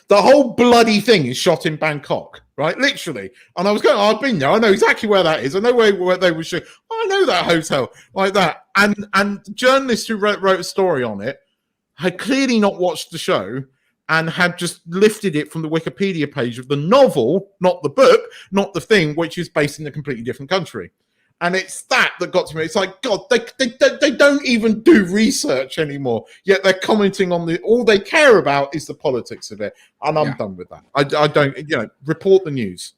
S1: The whole bloody thing is shot in Bangkok, right? Literally. And I was going, I've been there. I know exactly where that is. I know where they were shooting. I know that hotel like that. And journalists who wrote a story on it had clearly not watched the show and had just lifted it from the Wikipedia page of the novel, not the book, not the thing, which is based in a completely different country. And it's that got to me. It's like, God, they don't even do research anymore. Yet they're commenting on all they care about is the politics of it. And I'm done with that. I don't, report the news.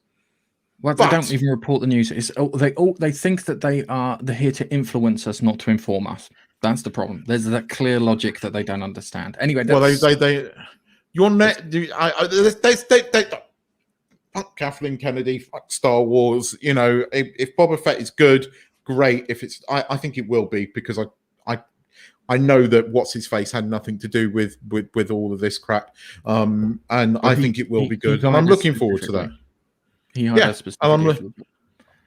S2: Well, they don't even report the news. They think that they're here to influence us, not to inform us. That's the problem. There's that clear logic that they don't understand. Anyway,
S1: you're net. Fuck Kathleen Kennedy. Fuck Star Wars. If Boba Fett is good, great. If it's, I think it will be because I know that what's his face had nothing to do with all of this crap. And I think it will be good, and I'm looking forward to that.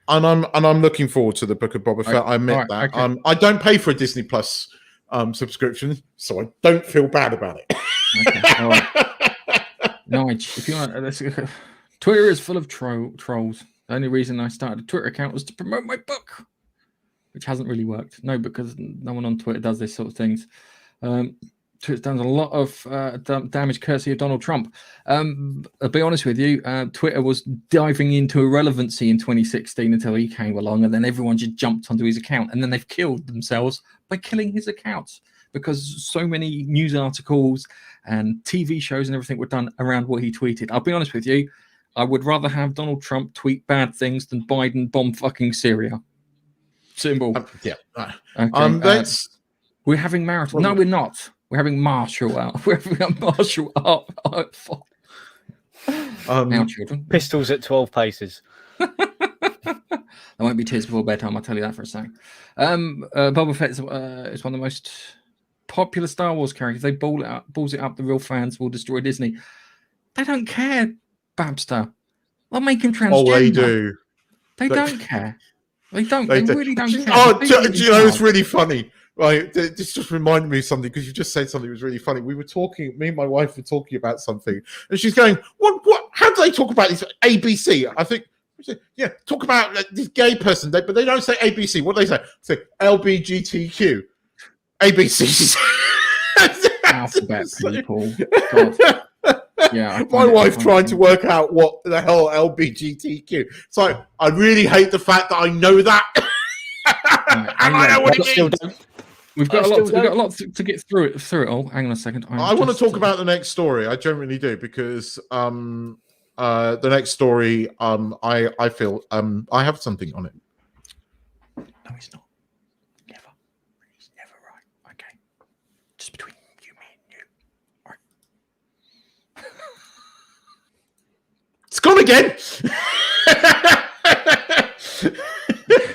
S1: I'm looking forward to the Book of Boba Fett. I admit that. Okay. I don't pay for a Disney Plus subscription, so I don't feel bad about it.
S2: Okay. All right. No, if you want, Twitter is full of trolls. The only reason I started a Twitter account was to promote my book, which hasn't really worked. No, because no one on Twitter does this sort of things. Twitter's done a lot of damage courtesy of Donald Trump. I'll be honest with you, Twitter was diving into irrelevancy in 2016 until he came along, and then everyone just jumped onto his account, and then they've killed themselves by killing his accounts because so many news articles and TV shows and everything were done around what he tweeted. I'll be honest with you, I would rather have Donald Trump tweet bad things than Biden bomb fucking Syria. Simple.
S1: Okay,
S2: we're having marital. No, we're not. We're having martial art. We're having a martial art. Now, children.
S3: Pistols at 12 paces.
S2: There won't be tears before bedtime. I'll tell you that for a second. Boba Fett is one of the most popular Star Wars characters. They balls it up. The real fans will destroy Disney. They don't care, Babster. They'll make him transgender.
S1: Oh, they do.
S2: They don't care. They don't.
S1: They
S2: They
S1: do.
S2: really don't care.
S1: Oh,
S2: They
S1: do
S2: really
S1: you know, it's
S2: can't.
S1: really funny. Right, this just reminded me of something because you just said something that was really funny. We were talking, me and my wife were talking about something, and she's going, "What? How do they talk about this ABC?" I think, yeah, talk about this gay person, but they don't say ABC. What do they say? Say LBGTQ, ABC.
S2: Alphabet people. God. Yeah,
S1: my wife trying to work out what the hell LBGTQ. So I really hate the fact that I know that,
S2: Right,
S1: and I know what it means.
S2: We've got a lot to get through it all. Hang on a second.
S1: I want to talk about the next story. I generally do because the next story I feel I have something on it.
S2: No, he's not. Never. He's never right. Okay. Just between you, me, and you. All right.
S1: It's gone again.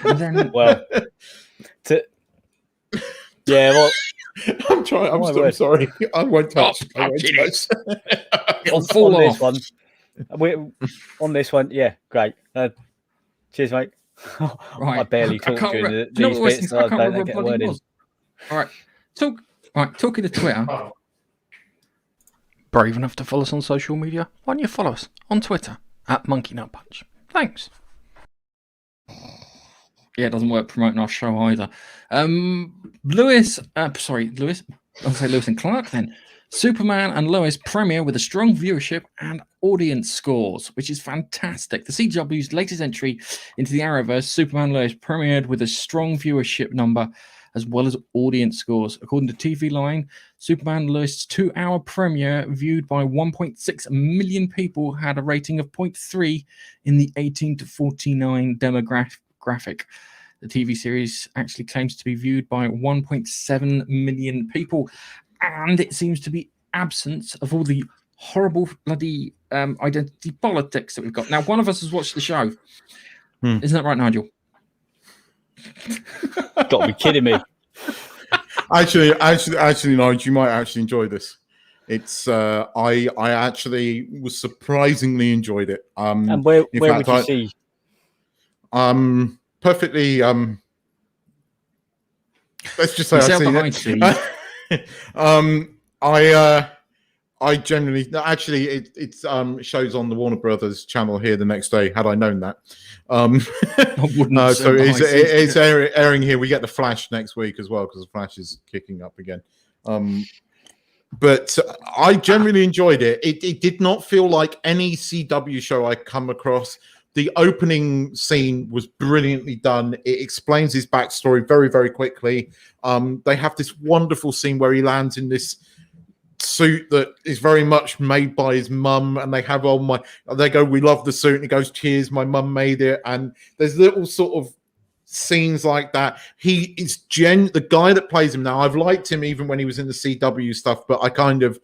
S2: And then,
S3: Well,
S1: I'm trying. I'm sorry. I won't touch. I won't touch.
S2: it'll fall
S3: on
S2: off.
S3: this one. On this one, yeah, great. Cheers, mate.
S2: Right.
S3: I barely
S2: I
S3: talk
S2: can't
S3: during
S2: re-
S3: these
S2: do you know what
S3: bits.
S2: I can't
S3: don't
S2: remember
S3: get a
S2: what
S3: word
S2: it
S3: in.
S2: was. All right. Talking to Twitter. Brave enough to follow us on social media? Why don't you follow us on Twitter at Monkey Nut Punch? Thanks. Yeah, it doesn't work promoting our show either. Lewis. I'll say Lewis and Clark then. Superman and Lois premiere with a strong viewership and audience scores, which is fantastic. The CW's latest entry into the Arrowverse, Superman and Lois, premiered with a strong viewership number as well as audience scores. According to TV Line, Superman and Lois' 2-hour premiere, viewed by 1.6 million people, had a rating of 0.3 in the 18 to 49 demographic. The TV series actually claims to be viewed by 1.7 million people, and it seems to be absent of all the horrible bloody identity politics that we've got. Now, one of us has watched the show. Isn't that right, Nigel?
S3: Got to be kidding me.
S1: Actually, Nigel, you might actually enjoy this. It's I actually was surprisingly enjoyed it.
S3: And where would you see?
S1: Perfectly. Let's just say I've seen it. I generally actually it shows on the Warner Brothers channel here the next day. Had I known that, so it's airing here. We get the Flash next week as well because the Flash is kicking up again. But I generally enjoyed it. It did not feel like any CW show I come across. The opening scene was brilliantly done. It explains his backstory very, very quickly. They have this wonderful scene where he lands in this suit that is very much made by his mum, and they have they go, "We love the suit," and he goes, "Cheers, my mum made it." And there's little sort of scenes like that. He is the guy that plays him now. I've liked him even when he was in the CW stuff, but I kind of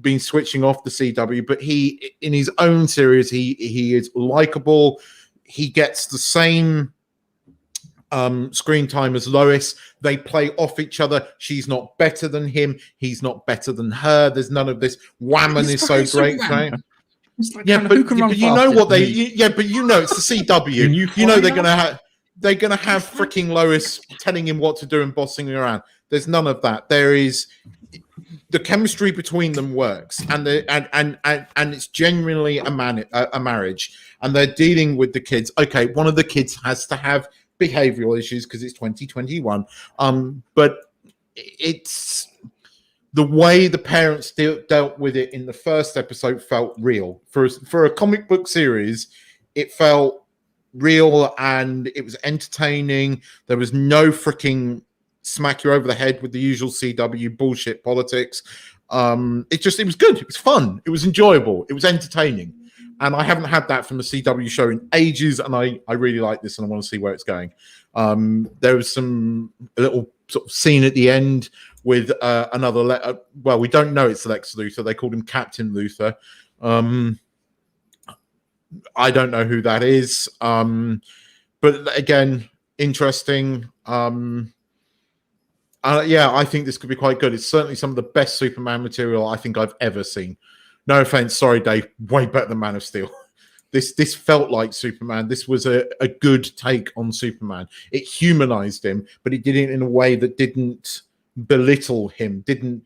S1: been switching off the CW, but he in his own series he is likable. He gets the same screen time as Lois. They play off each other. She's not better than him, he's not better than her. There's none of this whammon is so great, right?
S2: Like,
S1: yeah, but you know what but you know it's the CW. You know they're gonna have freaking Lois telling him what to do and bossing him around. There's none of that. There is the chemistry between them works, and it's genuinely a marriage, and they're dealing with the kids. Okay, one of the kids has to have behavioral issues because it's 2021. But it's the way the parents dealt with it in the first episode felt real. For a comic book series, it felt real and it was entertaining. There was no freaking smack you over the head with the usual CW bullshit politics. It was good. It was fun. It was enjoyable. It was entertaining. And I haven't had that from the CW show in ages, and I really like this, and I want to see where it's going. There was a little sort of scene at the end with another. Well, we don't know it's Lex Luthor. They called him Captain Luthor. I don't know who that is. But again, interesting. Yeah, I think this could be quite good. It's certainly some of the best Superman material I think I've ever seen. No offense, sorry, Dave. Way better than Man of Steel. This felt like Superman. This was a good take on Superman. It humanized him, but it did it in a way that didn't belittle him. Didn't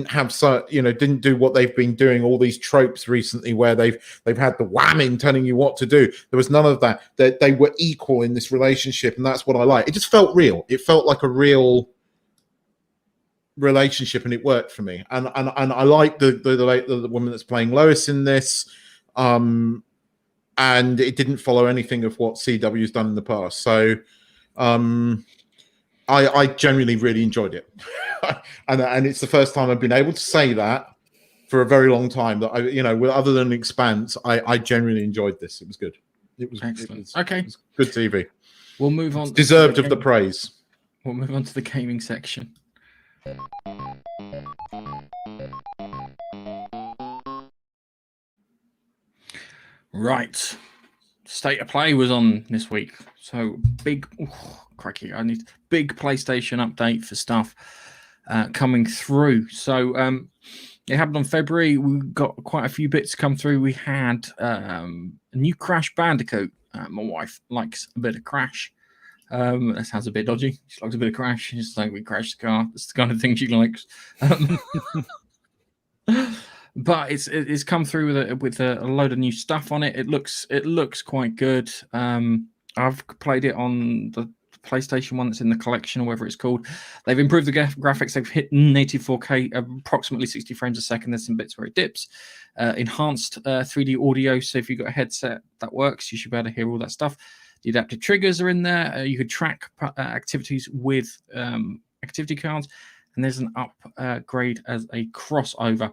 S1: have didn't do what they've been doing, all these tropes recently where they've had the whamming telling you what to do. There was none of that. They were equal in this relationship, and that's what I like. It just felt real. It felt like a real relationship, and it worked for me. And I like the woman that's playing Lois in this. And it didn't follow anything of what CW's done in the past. So I genuinely really enjoyed it. and it's the first time I've been able to say that for a very long time, that other than Expanse, I genuinely enjoyed this. It was good. It was excellent. It was good TV.
S2: We'll move on.
S1: It's deserved of the praise.
S2: We'll move on to the gaming section. Right. State of Play was on this week. So big big PlayStation update for stuff coming through. So it happened on February. We got quite a few bits come through. We had a new Crash Bandicoot. My wife likes a bit of Crash. That sounds a bit dodgy. She likes a bit of Crash. She's like, we crashed the car. That's the kind of thing she likes. But it's come through with a load of new stuff on it. It looks quite good. I've played it on the PlayStation one that's in the collection, or whatever it's called. They've improved the graphics. They've hit native 4K, approximately 60 frames a second. There's some bits where it dips. Enhanced 3D audio. So if you've got a headset that works, you should be able to hear all that stuff. The adaptive triggers are in there. You could track activities with activity cards, and there's an upgrade as a crossover.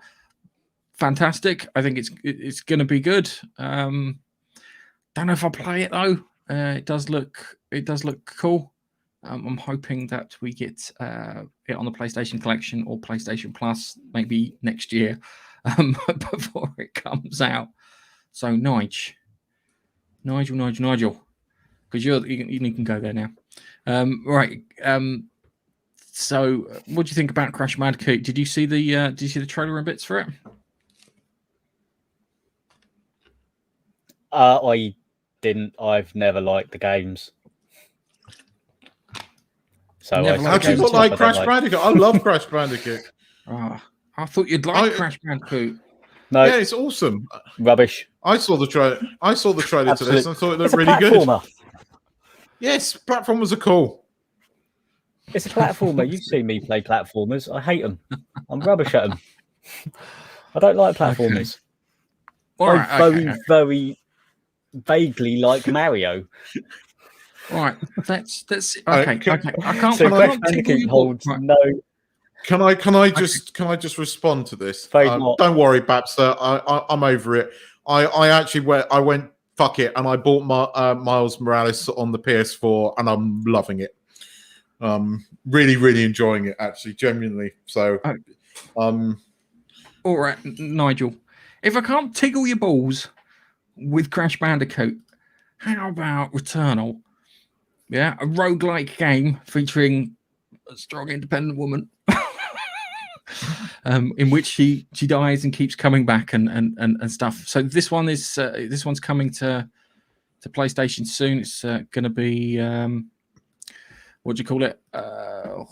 S2: Fantastic. I think it's going to be good. Don't know if I'll play it though. It does look cool. I'm hoping that we get it on the PlayStation Collection or PlayStation Plus maybe next year before it comes out. So Nigel, because you can go there now. Right. So what do you think about Crash Bandicoot? Did you see the trailer and bits for it?
S3: I didn't. I've never liked the games. So
S1: how do you not like Crash Bandicoot? I love Crash Bandicoot.
S2: I thought you'd like Crash Bandicoot.
S3: No,
S1: yeah, it's awesome.
S3: Rubbish.
S1: I saw the trailer to this and I thought it looked really good. Yes, platformers are cool.
S3: It's a platformer. You've seen me play platformers. I hate them. I'm rubbish at them. I don't like platformers.
S2: Okay.
S3: Very vaguely like Mario.
S2: All right, that's okay. I can't.
S3: So Crash Bandicoot holds no.
S1: Can I just respond to this? Don't worry, Babster. I'm over it. I went fuck it, and I bought Miles Morales on the PS4, and I'm loving it. Really enjoying it, actually, genuinely. So,
S2: all right, Nigel. If I can't tickle your balls with Crash Bandicoot, how about Returnal? Yeah, a roguelike game featuring a strong, independent woman, in which she dies and keeps coming back and stuff. So this one's coming to PlayStation soon. It's going to be what do you call it? A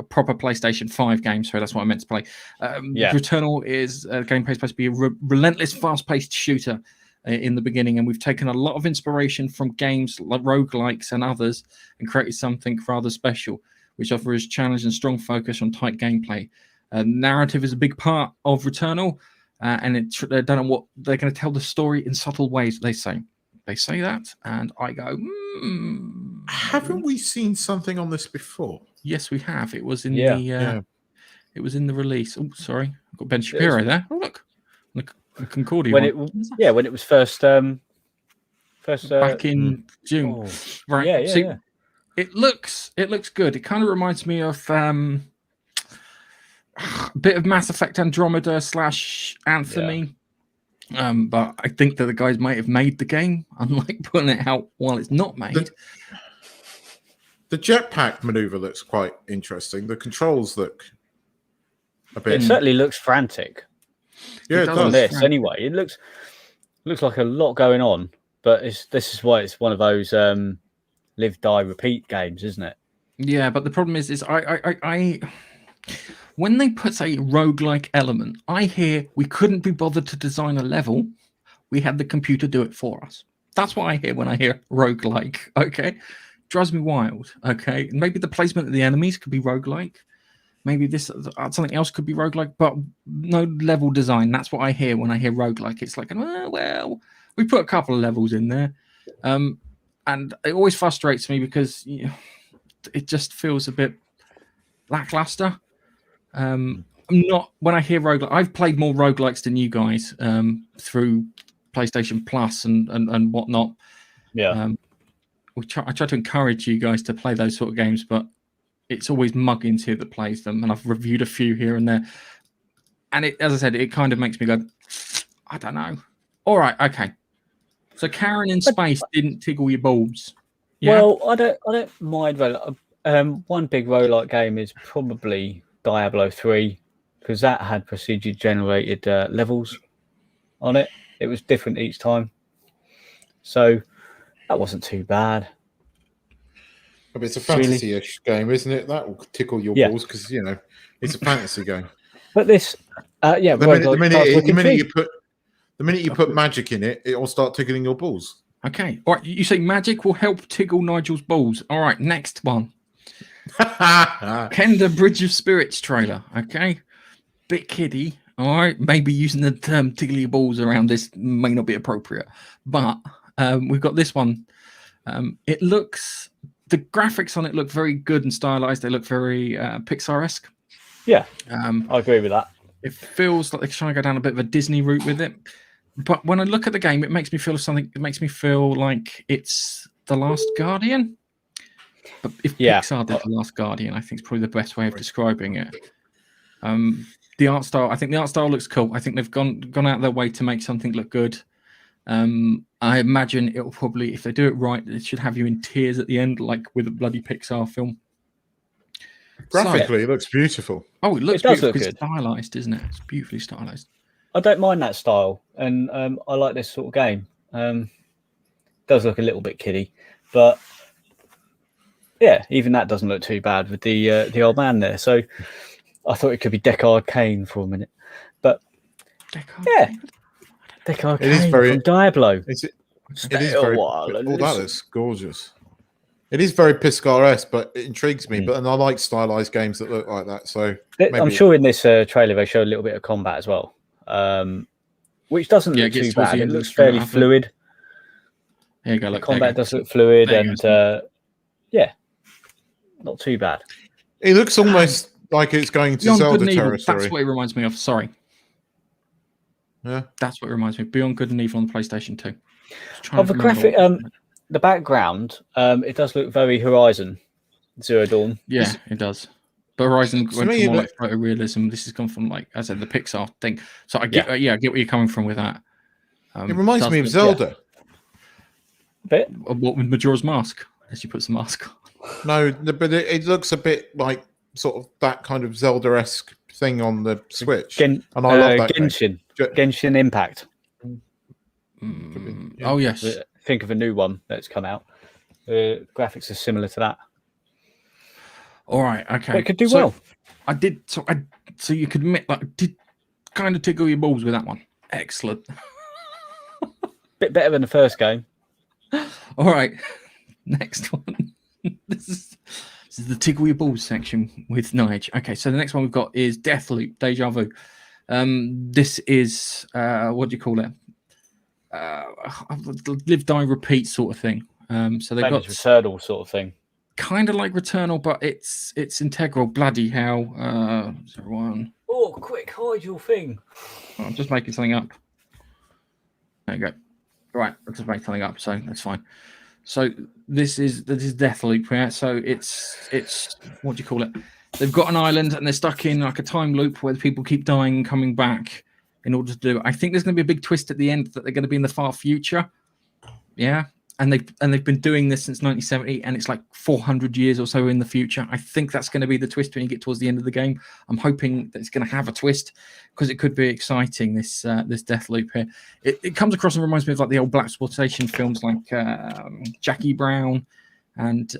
S2: proper PlayStation 5 game. Sorry, that's what I meant to play. Returnal is gameplay supposed to be a relentless, fast-paced shooter in the beginning, and we've taken a lot of inspiration from games like roguelikes and others and created something rather special, which offers challenge and strong focus on tight gameplay. Narrative is a big part of Returnal, and they don't know what they're going to tell the story in subtle ways. They say that, and I go,
S1: haven't we seen something on this before?
S2: Yes, we have. It was in it was in the release. Oh, sorry, I've got Ben Shapiro there. Oh, look, the Concordia.
S3: When it was first
S2: back in June.
S3: Oh,
S2: right. Yeah. It looks good. It kind of reminds me of a bit of Mass Effect Andromeda / Anthony. But I think that the guys might have made the game, unlike putting it out while it's not made.
S1: The jetpack maneuver looks quite interesting. The controls look a bit.
S3: It certainly looks frantic.
S1: Yeah, it
S2: does.
S3: On
S1: does.
S3: this anyway, it looks like a lot going on. But this is why it's one of those live, die, repeat games, isn't it?
S2: Yeah, but the problem is I when they put a roguelike element, I hear we couldn't be bothered to design a level. We had the computer do it for us. That's what I hear when I hear roguelike. Okay. Drives me wild. Okay. Maybe the placement of the enemies could be roguelike. Maybe this something else could be roguelike, but no level design. That's what I hear when I hear roguelike. It's like, well, we put a couple of levels in there. And it always frustrates me because it just feels a bit lackluster. I'm not, when I hear roguelike, I've played more roguelikes than you guys through PlayStation Plus and whatnot.
S3: Yeah.
S2: I try to encourage you guys to play those sort of games, but it's always Muggins here that plays them, and I've reviewed a few here and there. And as I said, it kind of makes me go, I don't know. All right, okay. So Karen in space didn't tickle your balls. Yeah?
S3: Well, I don't mind. One big roguelike game is probably Diablo 3, because that had procedure generated levels on it. It was different each time, so that wasn't too bad.
S1: But it's a fantasy-ish game, isn't it? That will tickle your balls because it's a fantasy game.
S3: But this,
S1: the minute you put magic in it, it will start tickling your balls.
S2: Okay. All right. You say magic will help tickle Nigel's balls. All right. Next one. Kenda Bridge of Spirits trailer. Okay. Bit kiddie. All right. Maybe using the term tickle your balls around this may not be appropriate, but we've got this one. It looks, the graphics on it look very good and stylized. They look very Pixar-esque.
S3: Yeah. I agree with that.
S2: It feels like they're trying to go down a bit of a Disney route with it. But when I look at the game, it makes me feel something. It makes me feel like it's The Last Guardian. But if Pixar did The Last Guardian, I think it's probably the best way of describing it. The art style, I think the art style looks cool. I think they've gone out of their way to make something look good. I imagine it'll probably, if they do it right, it should have you in tears at the end, like with a bloody Pixar film.
S1: Graphically, it looks beautiful.
S2: Oh, it looks
S3: beautiful.
S2: It's stylized, isn't it? It's beautifully stylized.
S3: I don't mind that style, and I like this sort of game. Does look a little bit kiddie, but yeah, even that doesn't look too bad with the old man there. So I thought it could be Deckard Cain for a minute, but Deckard Cain from Diablo.
S1: It is very. That is gorgeous. It is very Pixar-esque, but it intrigues me. But I like stylized games that look like that. So
S3: I'm sure in this trailer they show a little bit of combat as well, which doesn't look too bad. It looks fairly fluid.
S2: There you go. Look,
S3: combat does look fluid, and not too bad.
S1: It looks almost like it's going to Zelda territory.
S2: That's what it reminds me of. Sorry.
S1: Yeah,
S2: that's what it reminds me of. Beyond Good and Evil on the PlayStation 2.
S3: Of the graphic, the background, it does look very Horizon Zero Dawn.
S2: Yeah, it does. But Horizon went from more like photorealism. This has gone from, like I said, the Pixar thing. So I get, I get where you're coming from with that.
S1: It reminds me of Zelda.
S3: Bit.
S2: What with Majora's Mask? As she puts the mask on.
S1: No, but it looks a bit like sort of that kind of Zelda-esque thing on the Switch. And I love that
S3: Genshin Impact.
S2: Oh yes.
S3: Think of a new one that's come out. Graphics are similar to that.
S2: All right, okay.
S3: But it could do well.
S2: I did. So you could admit that I did kind of tickle your balls with that one. Excellent.
S3: Bit better than the first game.
S2: All right, next one. This is the tickle your balls section with Nige. Okay, so the next one we've got is Deathloop Deja Vu. This is what do you call it? Live, die, repeat sort of thing. So they've got
S3: Returnal sort of thing.
S2: Kind of like Returnal, but it's integral. Bloody hell! One.
S3: Oh, quick, hide your thing.
S2: I'm just making something up. There you go. Right, I'll just make something up, so that's fine. So this is Deathloop, yeah. So it's what do you call it? They've got an island and they're stuck in like a time loop where people keep dying and coming back in order to do it. I think there's going to be a big twist at the end that they're going to be in the far future. Yeah. and they've been doing this since 1970, and it's like 400 years or so in the future. I think that's going to be the twist when you get towards the end of the game. I'm hoping that it's going to have a twist because it could be exciting. This death loop here, it comes across and reminds me of like the old blaxploitation films, like Jackie Brown and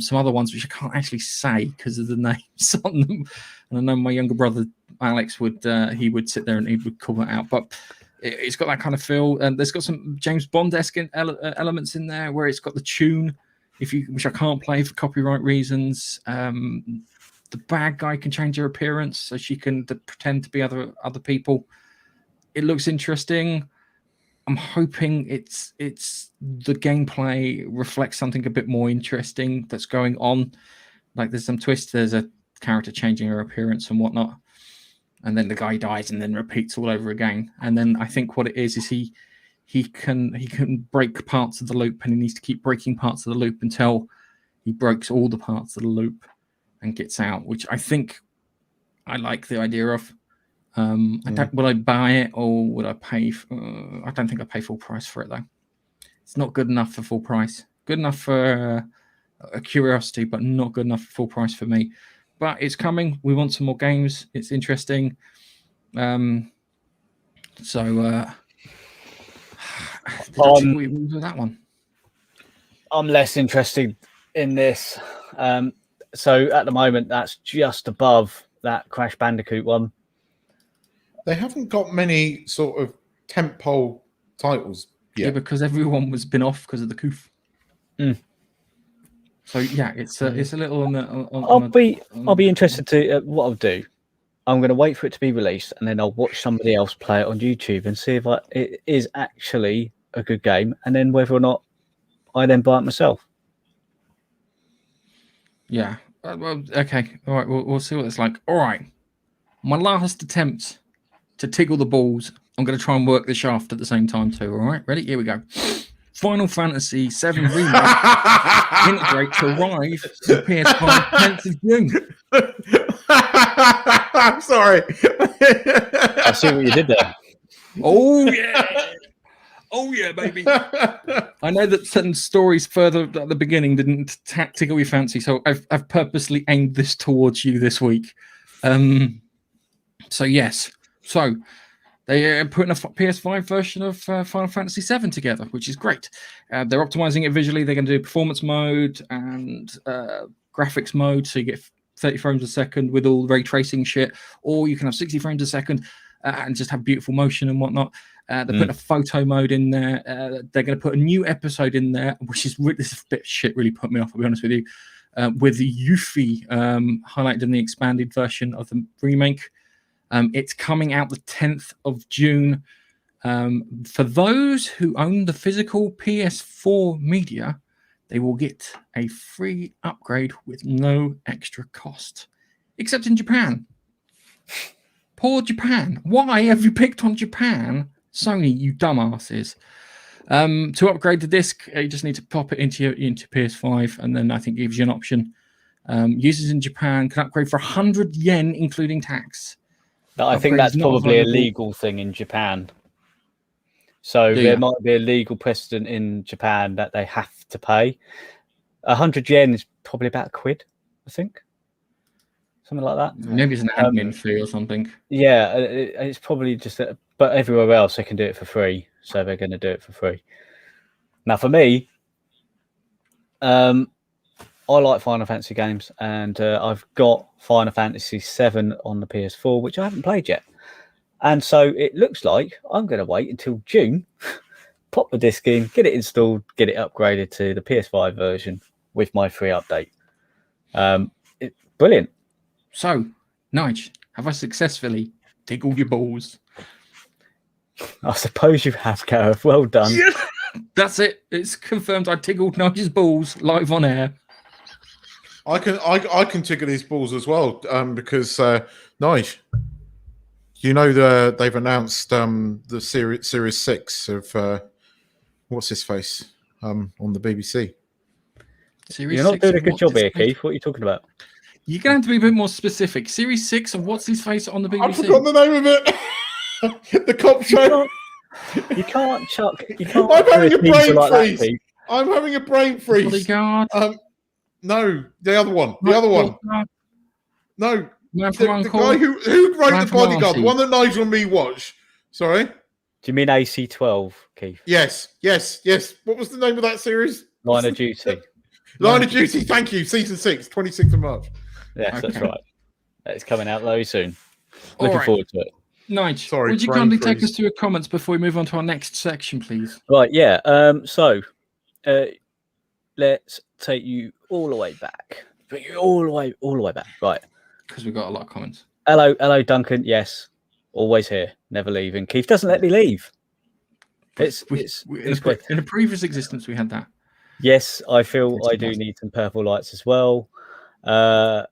S2: some other ones which I can't actually say because of the names on them. And I know my younger brother Alex would sit there and he would call that out, but it's got that kind of feel, and there's got some James Bond-esque elements in there where it's got the tune, which I can't play for copyright reasons. The bad guy can change her appearance, so she can pretend to be other people. It looks interesting. I'm hoping it's the gameplay reflects something a bit more interesting that's going on. Like there's some twist. There's a character changing her appearance and whatnot. And then the guy dies and then repeats all over again. And then I think what it is he can break parts of the loop, and he needs to keep breaking parts of the loop until he breaks all the parts of the loop and gets out, which I think I like the idea of. Would I buy it or would I pay? I don't think I pay full price for it though. It's not good enough for full price. Good enough for a curiosity, but not good enough for full price for me. But it's coming. We want some more games. It's interesting. That one.
S3: I'm less interested in this. So at the moment, that's just above that Crash Bandicoot one.
S1: They haven't got many sort of tentpole titles yet.
S2: Yeah, because everyone was been off because of the coof. So yeah, it's a little on the.
S3: I'll be interested to what I'll do. I'm going to wait for it to be released, and then I'll watch somebody else play it on YouTube and see if it is actually a good game, and then whether or not I then buy it myself.
S2: Yeah. Well, okay. All right. We'll see what it's like. All right. My last attempt to tickle the balls. I'm going to try and work the shaft at the same time too. All right. Ready? Here we go. Final Fantasy VII Remake integrate to arrive to PS5 10th of June.
S1: I'm sorry.
S3: I see what you did there.
S2: Oh yeah. Oh yeah, baby. I know that certain stories further at the beginning didn't tickle your fancy, so I've purposely aimed this towards you this week. So yes. So they are putting a PS5 version of Final Fantasy VII together, which is great. They're optimizing it visually. They're going to do performance mode and graphics mode, so you get 30 frames a second with all ray tracing shit, or you can have 60 frames a second and just have beautiful motion and whatnot. They're putting a photo mode in there. They're going to put a new episode in there, which is this bit of shit really put me off, I'll be honest with you, with Yuffie highlighted in the expanded version of the remake. It's coming out the 10th of June. For those who own the physical PS4 media, they will get a free upgrade with no extra cost. Except in Japan. Poor Japan. Why have you picked on Japan? Sony, you dumbasses. To upgrade the disc, you just need to pop it into PS5, and then I think it gives you an option. Users in Japan can upgrade for 100 yen, including tax.
S3: I think that's probably a legal thing in Japan. So there might be a legal precedent in Japan that they have to pay. 100 yen is probably about £1, I think. Something like that.
S2: Maybe it's an admin fee or something.
S3: Yeah, it's probably just that. But everywhere else, they can do it for free. So they're going to do it for free. Now, for me, I like Final Fantasy games, and I've got Final Fantasy VII on the PS4, which I haven't played yet. And so it looks like I'm going to wait until June, pop the disc in, get it installed, get it upgraded to the PS5 version with my free update. Brilliant.
S2: So, Nige, have I successfully tickled your balls?
S3: I suppose you have, Gareth. Well done.
S2: Yeah. That's it. It's confirmed I tickled Nige's balls live on air.
S1: I can tickle his balls as well, because Nige, you know they've announced the series 6 of what's his face on the BBC.
S3: You're not doing a good job here, Keith. What are you talking about?
S2: You're going to have to be a bit more specific. Series 6 of what's his face on the BBC?
S1: I forgot the name of it. The cop show.
S3: You can't chuck. You
S1: I'm having a brain freeze. I'm having a brain freeze.
S2: Bodyguard.
S1: No, the other one. The other one. No,
S2: Man from
S1: the guy who wrote
S2: Man
S1: the
S2: from
S1: Bodyguard,
S2: Auntie.
S1: the one that Nigel and me watched. Sorry.
S3: Do you mean AC-12, Keith?
S1: Yes. What was the name of that series?
S3: Line of Duty.
S1: Line of Duty. Thank you. Season 6, 26th of March.
S3: Yes, that's
S2: Okay.
S3: right. It's coming out very soon.
S2: All
S3: Looking
S2: right.
S3: forward to it.
S2: Nige,
S1: Sorry,
S2: would you
S1: brain
S2: kindly take
S1: freeze.
S2: us to your comments before we move on to our next section, please?
S3: Right, yeah. So let's take you all the way back. All the way back. Right.
S2: Because we've got a lot of comments.
S3: Hello, Duncan. Yes, always here, never leaving. Keith doesn't let me leave. It's great.
S2: In a previous existence, we had that.
S3: Yes, I feel
S2: It's
S3: I do
S2: nice.
S3: need some purple lights as well. A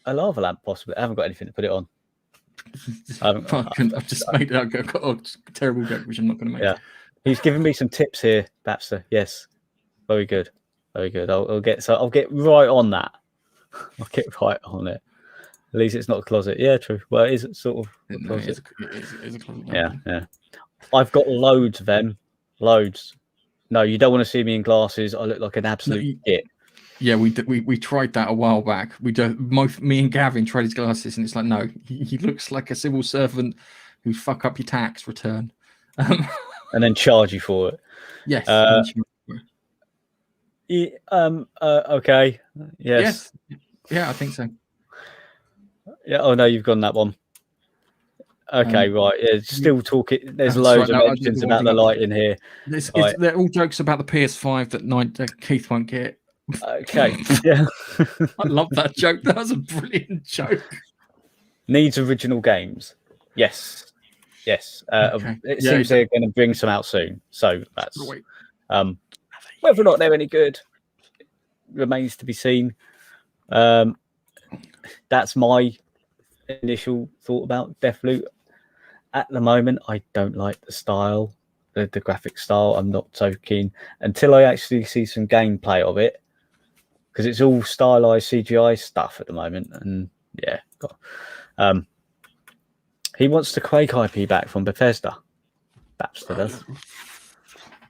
S3: lava lamp, possibly. I haven't got anything to put it on.
S2: I've just made a terrible joke, which I'm not going to make.
S3: Yeah, he's giving me some tips here, Baxter. Yes, very good, very good. I'll get right on that. I'll get right on it. At least it's not a closet. Yeah, true. Well, it is sort of a
S2: No,
S3: closet.
S2: it is a closet.
S3: Yeah. I've got loads of them. Loads. No, you don't want to see me in glasses. I look like an absolute git.
S2: Yeah, we tried that a while back. Me and Gavin tried his glasses, and it's like, no, he looks like a civil servant who fuck up your tax return.
S3: And then charge you for it.
S2: Yes.
S3: Okay. Yes.
S2: Yeah, I think so.
S3: Yeah. Oh no, you've gone that one. Okay, right. Yeah, still talking. There's
S2: That's
S3: loads
S2: right,
S3: of
S2: no,
S3: mentions about the light in here.
S2: They're all jokes about the PS5 that Keith won't get.
S3: Okay. Yeah.
S2: I love that joke. That was a brilliant joke.
S3: Needs original games. Yes.
S2: Okay.
S3: It seems they're going to bring some out soon. So that's
S2: Wait.
S3: whether or not they're any good remains to be seen. That's my initial thought about Deathloop. At the moment, I don't like the style, the graphic style. I'm not so keen until I actually see some gameplay of it, because it's all stylized CGI stuff at the moment. And yeah, he wants the Quake IP back from Bethesda. Baxter does.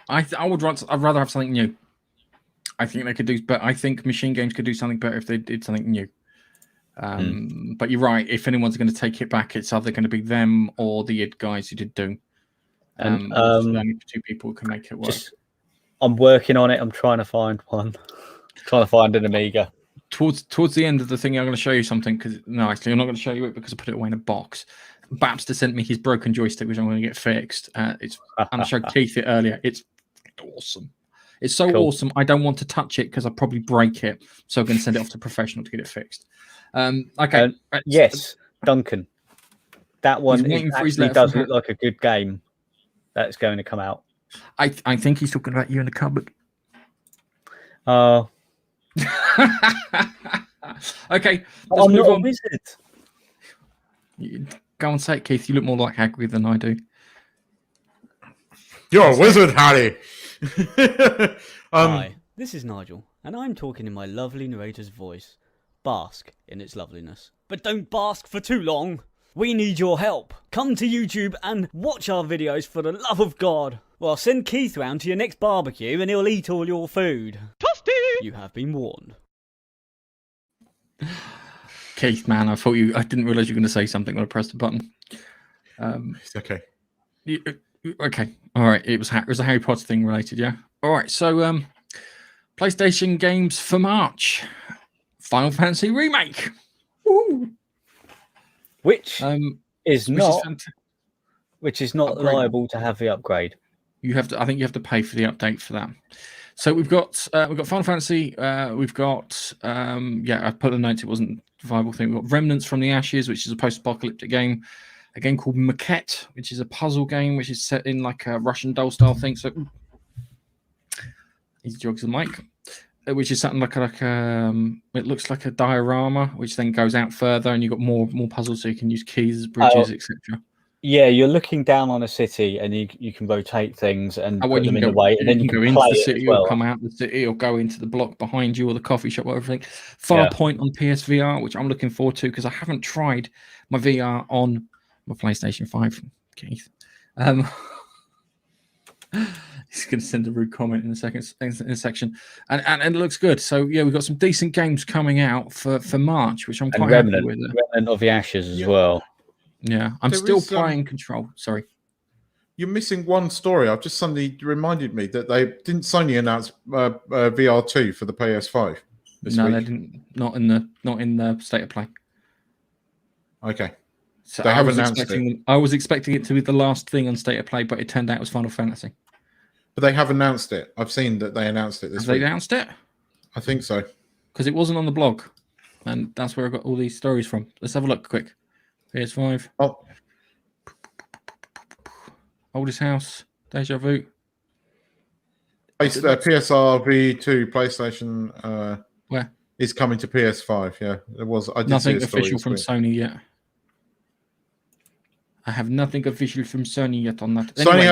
S2: I'd rather have something new. I think they could do, but I think Machine Games could do something better if they did something new. But you're right. If anyone's going to take it back, it's either going to be them or the id guys who did Doom.
S3: And
S2: only two people who can make it work.
S3: I'm working on it. I'm trying to find one. Trying to find an Amiga.
S2: Towards the end of the thing, I'm going to show you something. Because no, actually, I'm not going to show you it because I put it away in a box. Babster sent me his broken joystick, which I'm going to get fixed. And I showed Keith it earlier. It's awesome. It's so awesome. I don't want to touch it because I'll probably break it. So I'm going to send it off to a professional to get it fixed. Okay.
S3: Yes, Duncan. That one actually does look like a good game that's going to come out.
S2: I think he's talking about you in the cupboard.
S3: Oh.
S2: Okay.
S3: I'm not a wizard.
S2: Go and say it, Keith. You look more like Hagrid than I do.
S1: You're a wizard, Harry.
S6: Hi, this is Nigel, and I'm talking in my lovely narrator's voice. Bask in its loveliness. But don't bask for too long. We need your help. Come to YouTube and watch our videos for the love of God. Well, send Keith round to your next barbecue and he'll eat all your food. Toasty! You have been warned.
S2: Keith, man, I didn't realise you were going to say something when I pressed the button.
S1: It's okay.
S2: Okay. All right. It was a Harry Potter thing related, yeah? All right. So, PlayStation games for March. Final Fantasy Remake. Woo!
S3: Which is not
S2: upgrade.
S3: liable to have the upgrade.
S2: I think you have to pay for the update for that. So we've got Final Fantasy. We've got I put the notes. It wasn't a viable thing. We've got Remnants from the Ashes, which is a post-apocalyptic game. A game called Maquette, which is a puzzle game, which is set in like a Russian doll style thing. So he jogs the mic. Which is something like it looks like a diorama, which then goes out further, and you've got more puzzles, so you can use keys, bridges, etc.
S3: Yeah, you're looking down on a city, and you can rotate things and put them in the way, and then you can
S2: go into
S3: play
S2: the city,
S3: it as well.
S2: or come out the city, or go into the block behind you, or the coffee shop, or everything. Farpoint on PSVR, which I'm looking forward to because I haven't tried my VR on my PlayStation 5, Keith. He's going to send a rude comment in a section, and it looks good. So yeah, we've got some decent games coming out for March, which I'm quite happy with.
S3: Remnant of the Ashes as well.
S2: Yeah, I'm still playing Control. Sorry,
S1: you're missing one story. I've just suddenly reminded me that they didn't Sony announce VR2 for the PS5 this week.
S2: They didn't. Not in the state of play.
S1: Okay.
S2: So
S1: they haven't announced it.
S2: I was expecting it to be the last thing on State of Play, but it turned out it was Final Fantasy.
S1: But they have announced it. I've seen that they announced it this week.
S2: They announced it?
S1: I think so.
S2: Because it wasn't on the blog. And that's where I got all these stories from. Let's have a look quick. PS5.
S1: Oh.
S2: Oldest House. Deja Vu.
S1: PSR V2 PlayStation
S2: where?
S1: Is coming to PS5. Yeah, there was. I did
S2: nothing
S1: see a story
S2: official from Sony yet. I have nothing official from Sony yet on that.
S1: Anyway,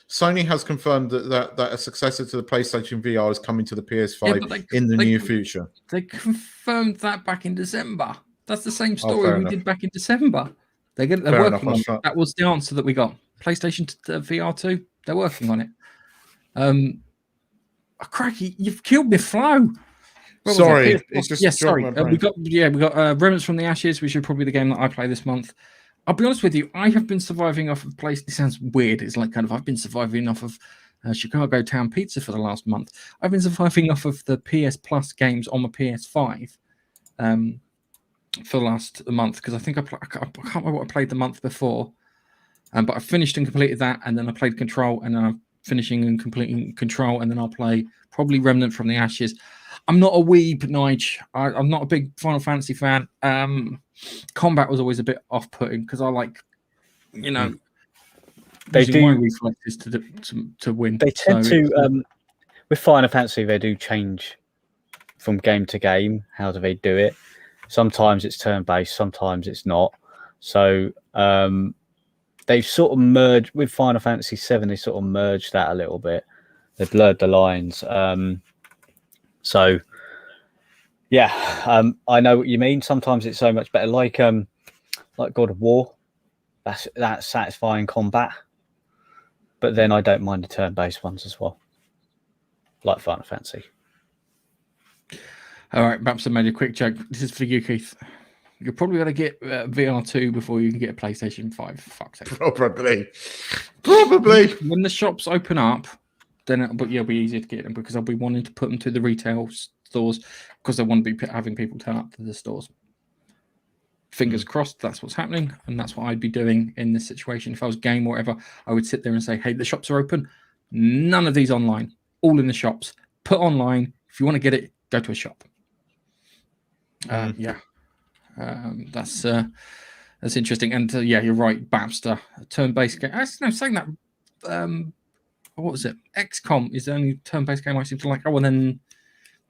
S1: Sony has confirmed that a successor to the PlayStation VR is coming to the PS5 in the near future.
S2: They confirmed that back in December. That's the same story we did back in December. They're working on it. That was the answer that we got. PlayStation VR 2, they're working on it. Cracky, you've killed me flow.
S1: Sorry, it's just
S2: sorry. We got Remnants from the Ashes, which is probably the game that I play this month. I'll be honest with you, I have been surviving off of PlayStation. It sounds weird. It's like I've been surviving off of Chicago Town Pizza for the last month. I've been surviving off of the PS Plus games on my PS5 for the last month because I think I can't remember what I played the month before, but I finished and completed that, and then I played Control, and then I'm finishing and completing Control, and then I'll play probably Remnant from the Ashes. I'm not a weeb, Nige. I'm not a big Final Fantasy fan. Combat was always a bit off-putting because I like,
S3: they do
S2: reflexes to win.
S3: They tend to with Final Fantasy. They do change from game to game. How do they do it? Sometimes it's turn-based, sometimes it's not. So they've sort of merged with Final Fantasy VII. They sort of merged that a little bit. They blurred the lines. So, yeah, I know what you mean. Sometimes it's so much better, like God of War. That's satisfying combat. But then I don't mind the turn-based ones as well, like Final Fantasy.
S2: All right, perhaps I made a quick joke. This is for you, Keith. You're probably going to get VR2 before you can get a PlayStation 5. Fuck's sake.
S1: Probably.
S2: When the shops open up, then it'll be easier to get them because I'll be wanting to put them to the retail stores because I want to be having people turn up to the stores. Fingers crossed that's what's happening, and that's what I'd be doing in this situation. If I was game or whatever, I would sit there and say, hey, the shops are open. None of these online. All in the shops. Put online. If you want to get it, go to a shop. That's interesting. And you're right, Babster. Turn-based game. Saying that... what was it? XCOM is the only turn-based game I seem to like. Oh, and then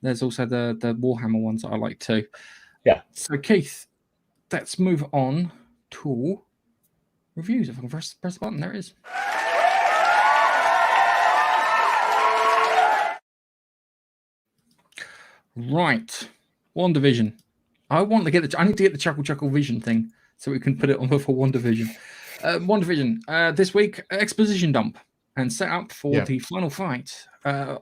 S2: there's also the Warhammer ones that I like too.
S3: Yeah.
S2: So, Keith, let's move on to reviews. If I can press the button, there it is. Right. Wandavision. I need to get the Chuckle Vision thing so we can put it on for Wandavision. Wandavision. This week, exposition dump. And set up for the final fight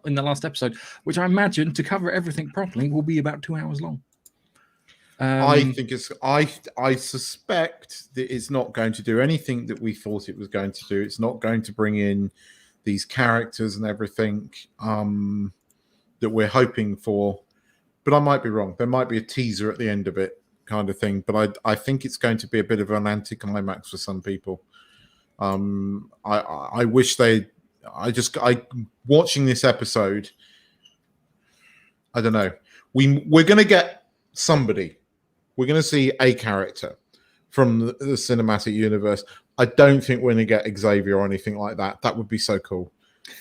S2: in the last episode, which I imagine to cover everything properly will be about 2 hours long.
S1: I think it's. I suspect that it's not going to do anything that we thought it was going to do. It's not going to bring in these characters and everything that we're hoping for. But I might be wrong. There might be a teaser at the end of it, kind of thing. But I think it's going to be a bit of an anticlimax for some people. I wish watching this episode, I don't know. We're going to get somebody. We're going to see a character from the cinematic universe. I don't think we're going to get Xavier or anything like that. That would be so cool.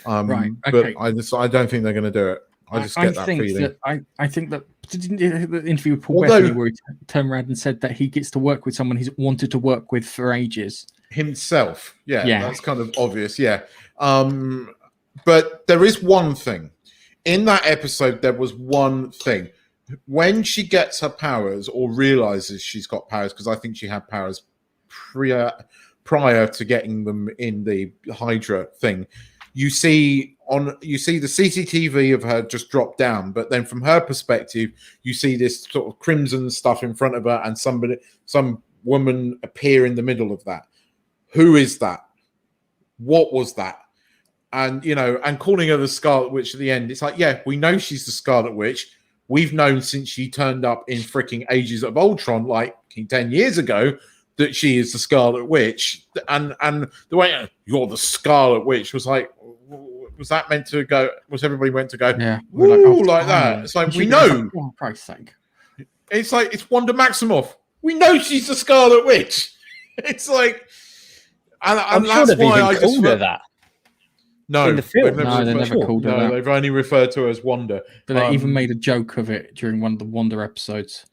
S2: Right. Okay.
S1: But I don't think they're going to do it. I just get that feeling.
S2: I think that the interview with Paul Bettany where he turned around and said that he gets to work with someone he's wanted to work with for ages.
S1: Himself. Yeah, that's kind of obvious. Yeah. But there is one thing. In that episode, there was one thing. When she gets her powers or realizes she's got powers, because I think she had powers prior to getting them in the Hydra thing, you see the CCTV of her just drop down, but then from her perspective, you see this sort of crimson stuff in front of her, and some woman appear in the middle of that. Who is that? What was that? And and calling her the Scarlet Witch at the end, it's like, yeah, we know she's the Scarlet Witch. We've known since she turned up in freaking Ages of Ultron, like 10 years ago, that she is the Scarlet Witch. And the way you're the Scarlet Witch was like, was that meant to go? Was everybody meant to go?
S2: Yeah,
S1: woo, like that. It's like, we know.
S2: For Christ's sake.
S1: It's like, it's Wanda Maximoff. We know she's the Scarlet Witch. It's like, and that's why I just
S3: called her that.
S1: No,
S3: in the film.
S2: No, they never called her that.
S1: They've only referred to her as Wanda.
S2: But they even made a joke of it during one of the Wanda episodes.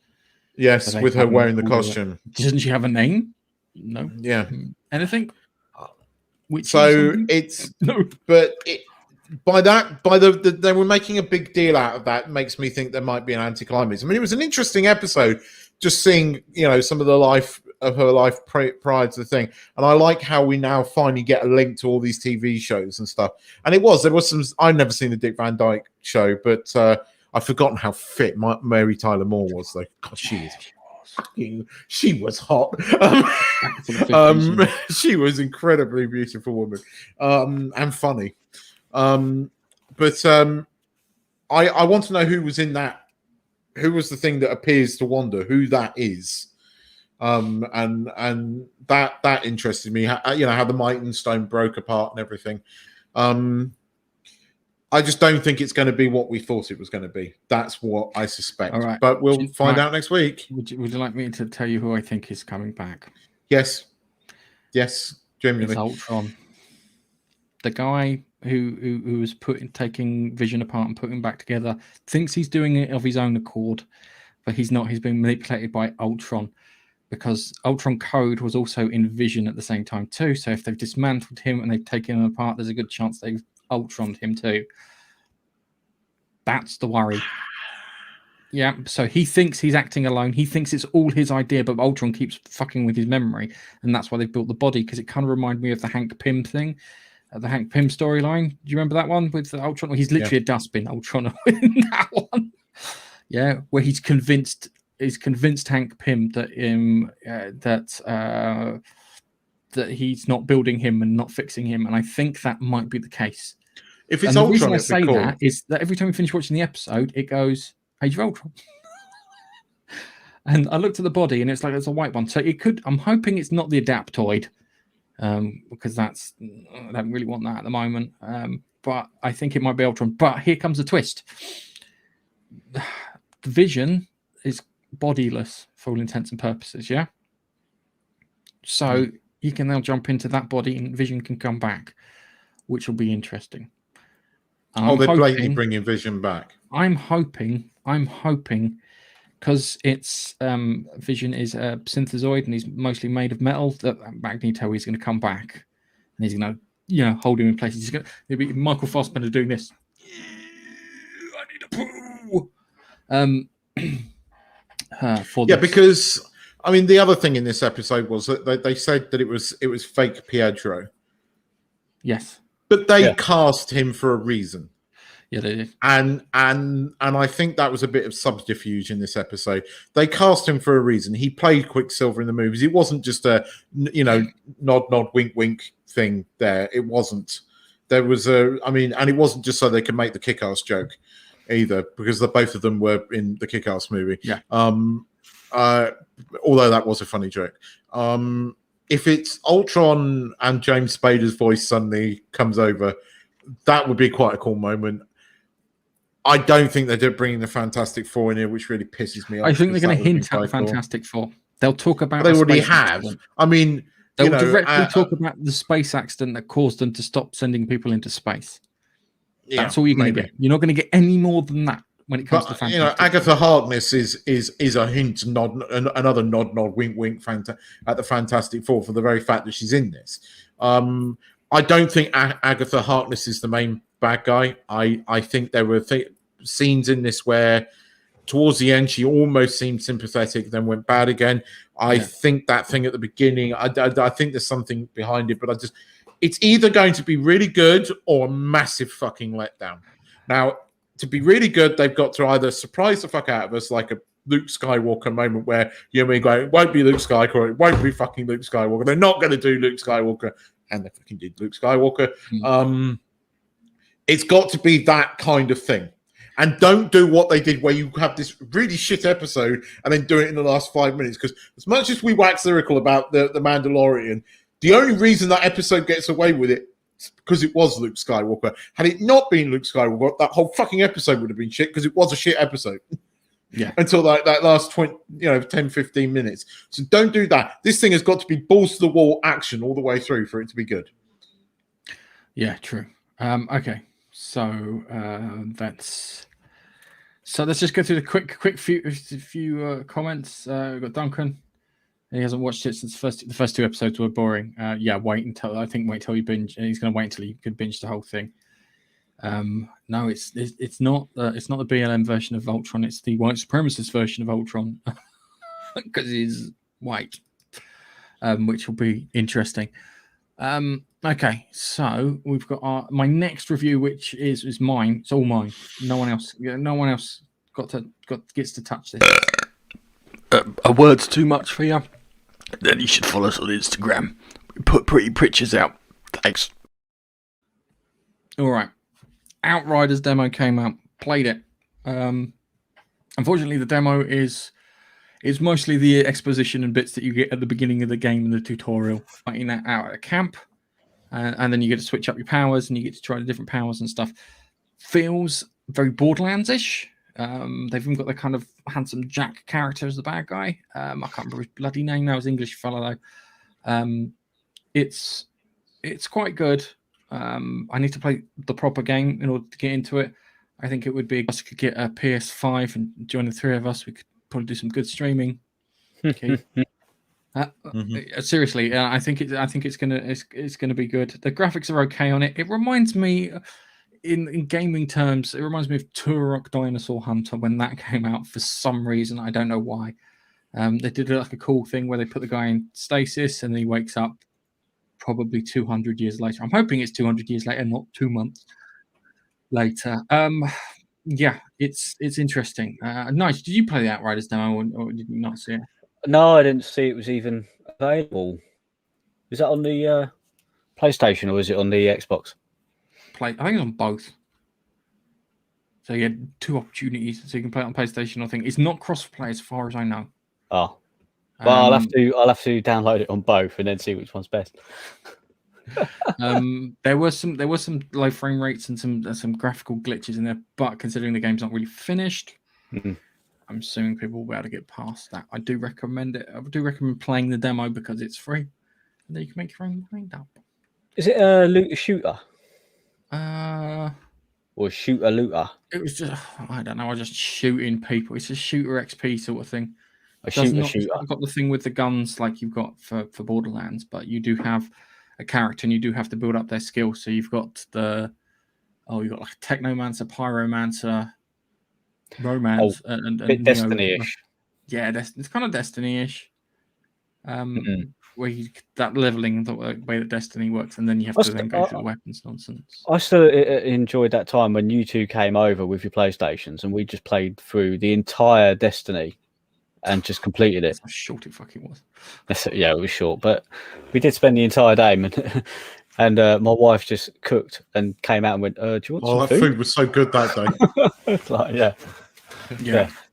S1: Yes, with her wearing the costume.
S2: Doesn't she have a name? No.
S1: Yeah.
S2: Anything?
S1: So it's no, but they were making a big deal out of that. Makes me think there might be an anticlimax. I mean, it was an interesting episode, just seeing some of the life of her life prior to the thing, and I like how we now finally get a link to all these TV shows and stuff. And there was some. I've never seen the Dick Van Dyke Show, but I've forgotten how fit Mary Tyler Moore was. Though, God, she was hot. She was incredibly beautiful woman, and funny. But I want to know who was in that. Who was the thing that appears to Wanda? Who that is? And that interested me. How the Mighty Stone broke apart and everything. I just don't think it's going to be what we thought it was going to be. That's what I suspect.
S2: All right.
S1: But we'll find out next week.
S2: Would you like me to tell you who I think is coming back?
S1: Yes, genuinely.
S2: It's Ultron. The guy who was taking Vision apart and putting him back together thinks he's doing it of his own accord, but he's not. He's being manipulated by Ultron, because Ultron code was also in Vision at the same time too. So if they've dismantled him and they've taken him apart, there's a good chance they've Ultroned him too. That's the worry. Yeah, so he thinks he's acting alone. He thinks it's all his idea, but Ultron keeps fucking with his memory, and that's why they've built the body, because it kind of reminded me of the Hank Pym thing, the Hank Pym storyline. Do you remember that one with Ultron? Well, he's literally a dustbin, Ultron, in that one. Yeah, where he's convinced Hank Pym that he's not building him and not fixing him, and I think that might be the case.
S1: If it's
S2: and
S1: Ultron,
S2: the reason I say that is that every time we finish watching the episode, it goes Age of Ultron, and I looked at the body, and it's like it's a white one. So it could. I'm hoping it's not the Adaptoid, because I don't really want that at the moment. But I think it might be Ultron. But here comes the twist: the Vision is bodiless for all intents and purposes. Yeah. So you can now jump into that body, and Vision can come back, which will be interesting.
S1: They're blatantly bringing Vision back.
S2: I'm hoping, because it's Vision is a synthezoid and he's mostly made of metal. That Magneto is going to come back, and he's going to hold him in place. It'll be Michael Fassbender doing this. I need a poo.
S1: Because. I mean, the other thing in this episode was that they said that it was fake Pietro.
S2: Yes,
S1: but they cast him for a reason.
S2: Yeah, they did.
S1: And I think that was a bit of subterfuge in this episode. They cast him for a reason. He played Quicksilver in the movies. It wasn't just a nod, wink, wink thing there. It wasn't. There was and it wasn't just so they could make the Kick-Ass joke either, because both of them were in the Kick-Ass movie.
S2: Yeah.
S1: Although that was a funny joke. If it's Ultron and James Spader's voice suddenly comes over, that would be quite a cool moment. I don't think they're bringing the Fantastic Four in here, which really pisses me off.
S2: I think they're going to hint at the Fantastic Four. They'll talk about.
S1: They already have. Accident. I mean,
S2: they'll directly talk about the space accident that caused them to stop sending people into space. That's all you're going to get. You're not going to get any more than that. When it comes to Fantastic,
S1: Agatha Harkness is a hint, another nod, wink, wink, at the Fantastic Four for the very fact that she's in this. I don't think Agatha Harkness is the main bad guy. I think there were scenes in this where, towards the end, she almost seemed sympathetic, then went bad again. I think that thing at the beginning, I think there's something behind it, but It's either going to be really good or a massive fucking letdown. Now, to be really good, they've got to either surprise the fuck out of us, like a Luke Skywalker moment where you and me go, it won't be Luke Skywalker, it won't be fucking Luke Skywalker. They're not going to do Luke Skywalker, and they fucking did Luke Skywalker. It's got to be that kind of thing. And don't do what they did where you have this really shit episode and then do it in the last 5 minutes. Because as much as we wax lyrical about the Mandalorian, the only reason that episode gets away with it is because it was Luke Skywalker. Had it not been Luke Skywalker, that whole fucking episode would have been shit because it was a shit episode.
S2: Yeah.
S1: Until that last 10, 15 minutes. So don't do that. This thing has got to be balls to the wall action all the way through for it to be good.
S2: Yeah, true. Okay. So let's just go through the quick few comments. We've got Duncan. He hasn't watched it since the first 2 episodes were boring. Wait until you binge. He's going to wait until you can binge the whole thing. No, it's not the BLM version of Ultron. It's the white supremacist version of Ultron because he's white, which will be interesting. Okay, so we've got my next review, which is mine. It's all mine. No one else gets to touch this. A word's too much for you? Then you should follow us on Instagram. We put pretty pictures out. Thanks. All right. Outriders demo came out. Played it. Unfortunately, the demo is mostly the exposition and bits that you get at the beginning of the game in the tutorial. Fighting that out at a camp. And then you get to switch up your powers and you get to try the different powers and stuff. Feels very Borderlands-ish. They've even got the kind of handsome Jack character as the bad guy. I can't remember his bloody name now. His English fellow though. It's quite good. I need to play the proper game in order to get into it. I think it would be us could get a PS5 and join the 3 of us. We could probably do some good streaming. Okay. Seriously, I think it's gonna be good. The graphics are okay on it. It reminds me, in gaming terms, it reminds me of Turok Dinosaur Hunter when that came out for some reason. I don't know why. They did like a cool thing where they put the guy in stasis and then he wakes up probably 200 years later. I'm hoping it's 200 years later, not 2 months later. Yeah, it's interesting. Nice. Did you play the Outriders demo or did you not see it?
S3: No, I didn't see it was even available. Is that on the PlayStation or is it on the Xbox?
S2: I think it's on both. So you had 2 opportunities, so you can play it on PlayStation. I think it's not cross-play as far as I know.
S3: Oh, well, I'll have to download it on both and then see which one's best.
S2: There were some low frame rates and some graphical glitches in there, but considering the game's not really finished, I'm assuming people will be able to get past that. I do recommend it. I do recommend playing the demo because it's free, and then you can make your own mind up.
S3: Is it a looter shooter? Or shooter looter? It
S2: was just, I don't know. I just shooting people. It's a shooter XP sort of thing.
S3: A shooter.
S2: I've got the thing with the guns like you've got for Borderlands, but you do have a character and you do have to build up their skill. So you've got you've got like Technomancer, Pyromancer, Romance, and
S3: Destiny-ish.
S2: Yeah, it's kind of Destiny-ish. Where that leveling, the way that Destiny works, and then you have to then go through the weapons nonsense.
S3: I still enjoyed that time when you two came over with your PlayStations and we just played through the entire Destiny and just completed it.
S2: That's how short it fucking was.
S3: Yeah, it was short, but we did spend the entire day, and my wife just cooked and came out and went, "Do you want some food?"
S1: That food was so good that day.
S3: It's like, yeah.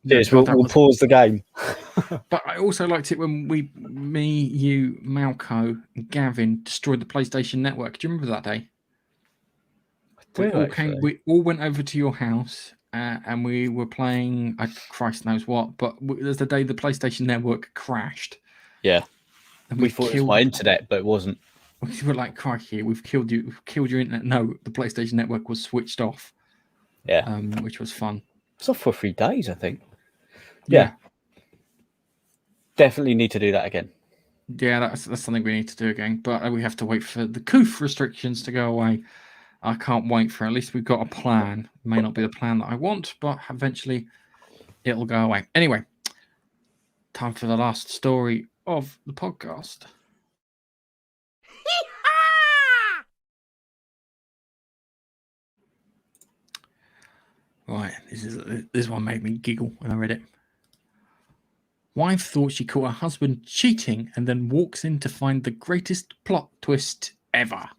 S3: Yes, we'll pause the game.
S2: But I also liked it when me, you, Malco, and Gavin destroyed the PlayStation Network. Do you remember that day? We all went over to your house and we were playing, Christ knows what, but there's the day the PlayStation Network crashed.
S3: Yeah.
S2: And
S3: we thought it was my internet, but it wasn't.
S2: We were like, crikey, we've killed you. We've killed your internet. No, the PlayStation Network was switched off.
S3: Yeah.
S2: Which was fun.
S3: It's off for 3 days, I think. Yeah. Definitely need to do that again.
S2: Yeah, that's something we need to do again. But we have to wait for the COOF restrictions to go away. I can't wait for it. At least we've got a plan. It may not be the plan that I want, but eventually it'll go away. Anyway, time for the last story of the podcast. Right, this one made me giggle when I read it. Wife thought she caught her husband cheating and then walks in to find the greatest plot twist ever.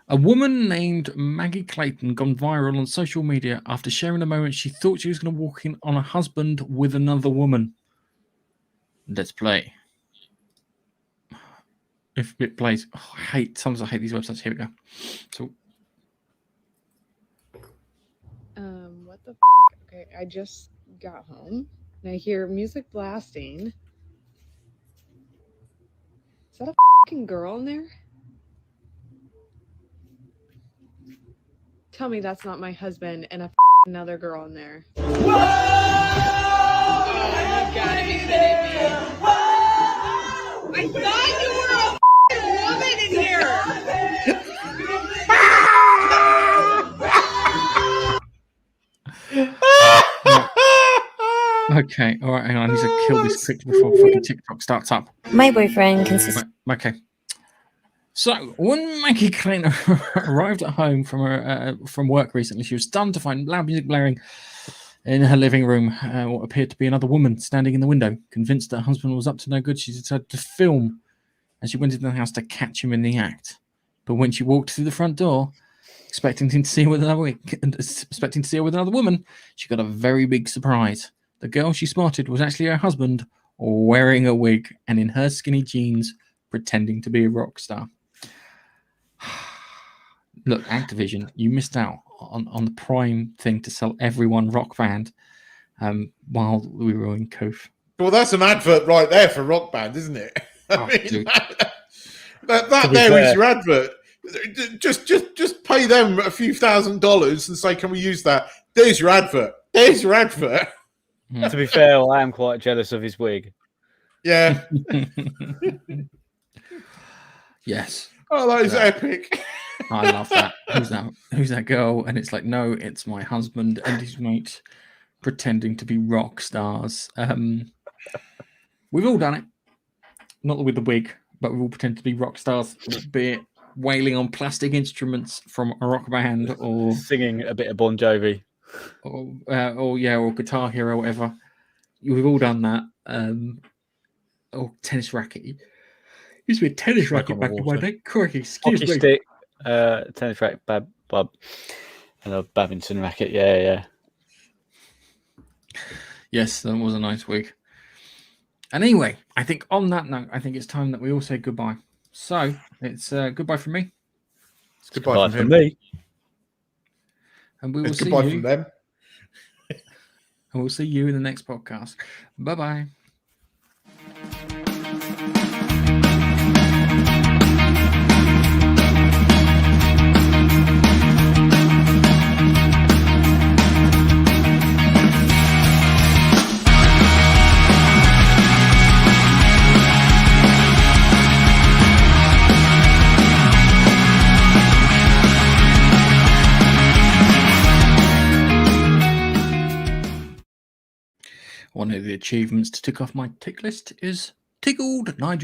S2: A woman named Maggie Clayton gone viral on social media after sharing a moment she thought she was going to walk in on a husband with another woman. Let's play. If it plays, sometimes I hate these websites. Here we go. So,
S7: what the okay, I just got home and I hear music blasting. Is that a fucking girl in there? Tell me that's not my husband and another girl in there. Whoa! Oh, you gotta be kidding me. Whoa! I thought you were a woman in here.
S2: Okay, all right, hang on. I need to kill this quick before fucking TikTok starts up.
S8: My boyfriend consists.
S2: Okay. So when Maggie Clayton arrived at home from work recently, she was stunned to find loud music blaring in her living room. What appeared to be another woman standing in the window. Convinced that her husband was up to no good, she decided to film, and she went into the house to catch him in the act. But when she walked through the front door, expecting to see her with another woman, she got a very big surprise. The girl she spotted was actually her husband, wearing a wig and in her skinny jeans, pretending to be a rock star. Look, Activision, you missed out on the prime thing to sell everyone Rock Band while we were in Cove.
S1: Well, that's an advert right there for Rock Band, isn't it? That there is your advert. Just pay them a few $1,000s and say, can we use that? There's your advert. There's your advert.
S3: To be fair, I am quite jealous of his wig.
S1: Yeah.
S2: Yes.
S1: Oh, that is epic.
S2: I love that. Who's that girl? And it's like, no, it's my husband and his mate pretending to be rock stars. We've all done it. Not with the wig, but we've all pretended to be rock stars, be it wailing on plastic instruments from a rock band or
S3: singing a bit of Bon Jovi.
S2: Or Guitar Hero, whatever. We've all done that. Or tennis racket. Used to be a tennis racket back in my day. Corky, excuse me.
S3: Stick, tennis racket, and a badminton racket. Yeah.
S2: Yes, that was a nice wig. And anyway, I think on that note, I think it's time that we all say goodbye. So it's goodbye from me.
S1: It's goodbye from
S3: me.
S2: And we will see
S1: goodbye
S2: you.
S1: From them.
S2: And we'll see you in the next podcast. Bye-bye. One of the achievements to tick off my tick list is Tickled Nigel.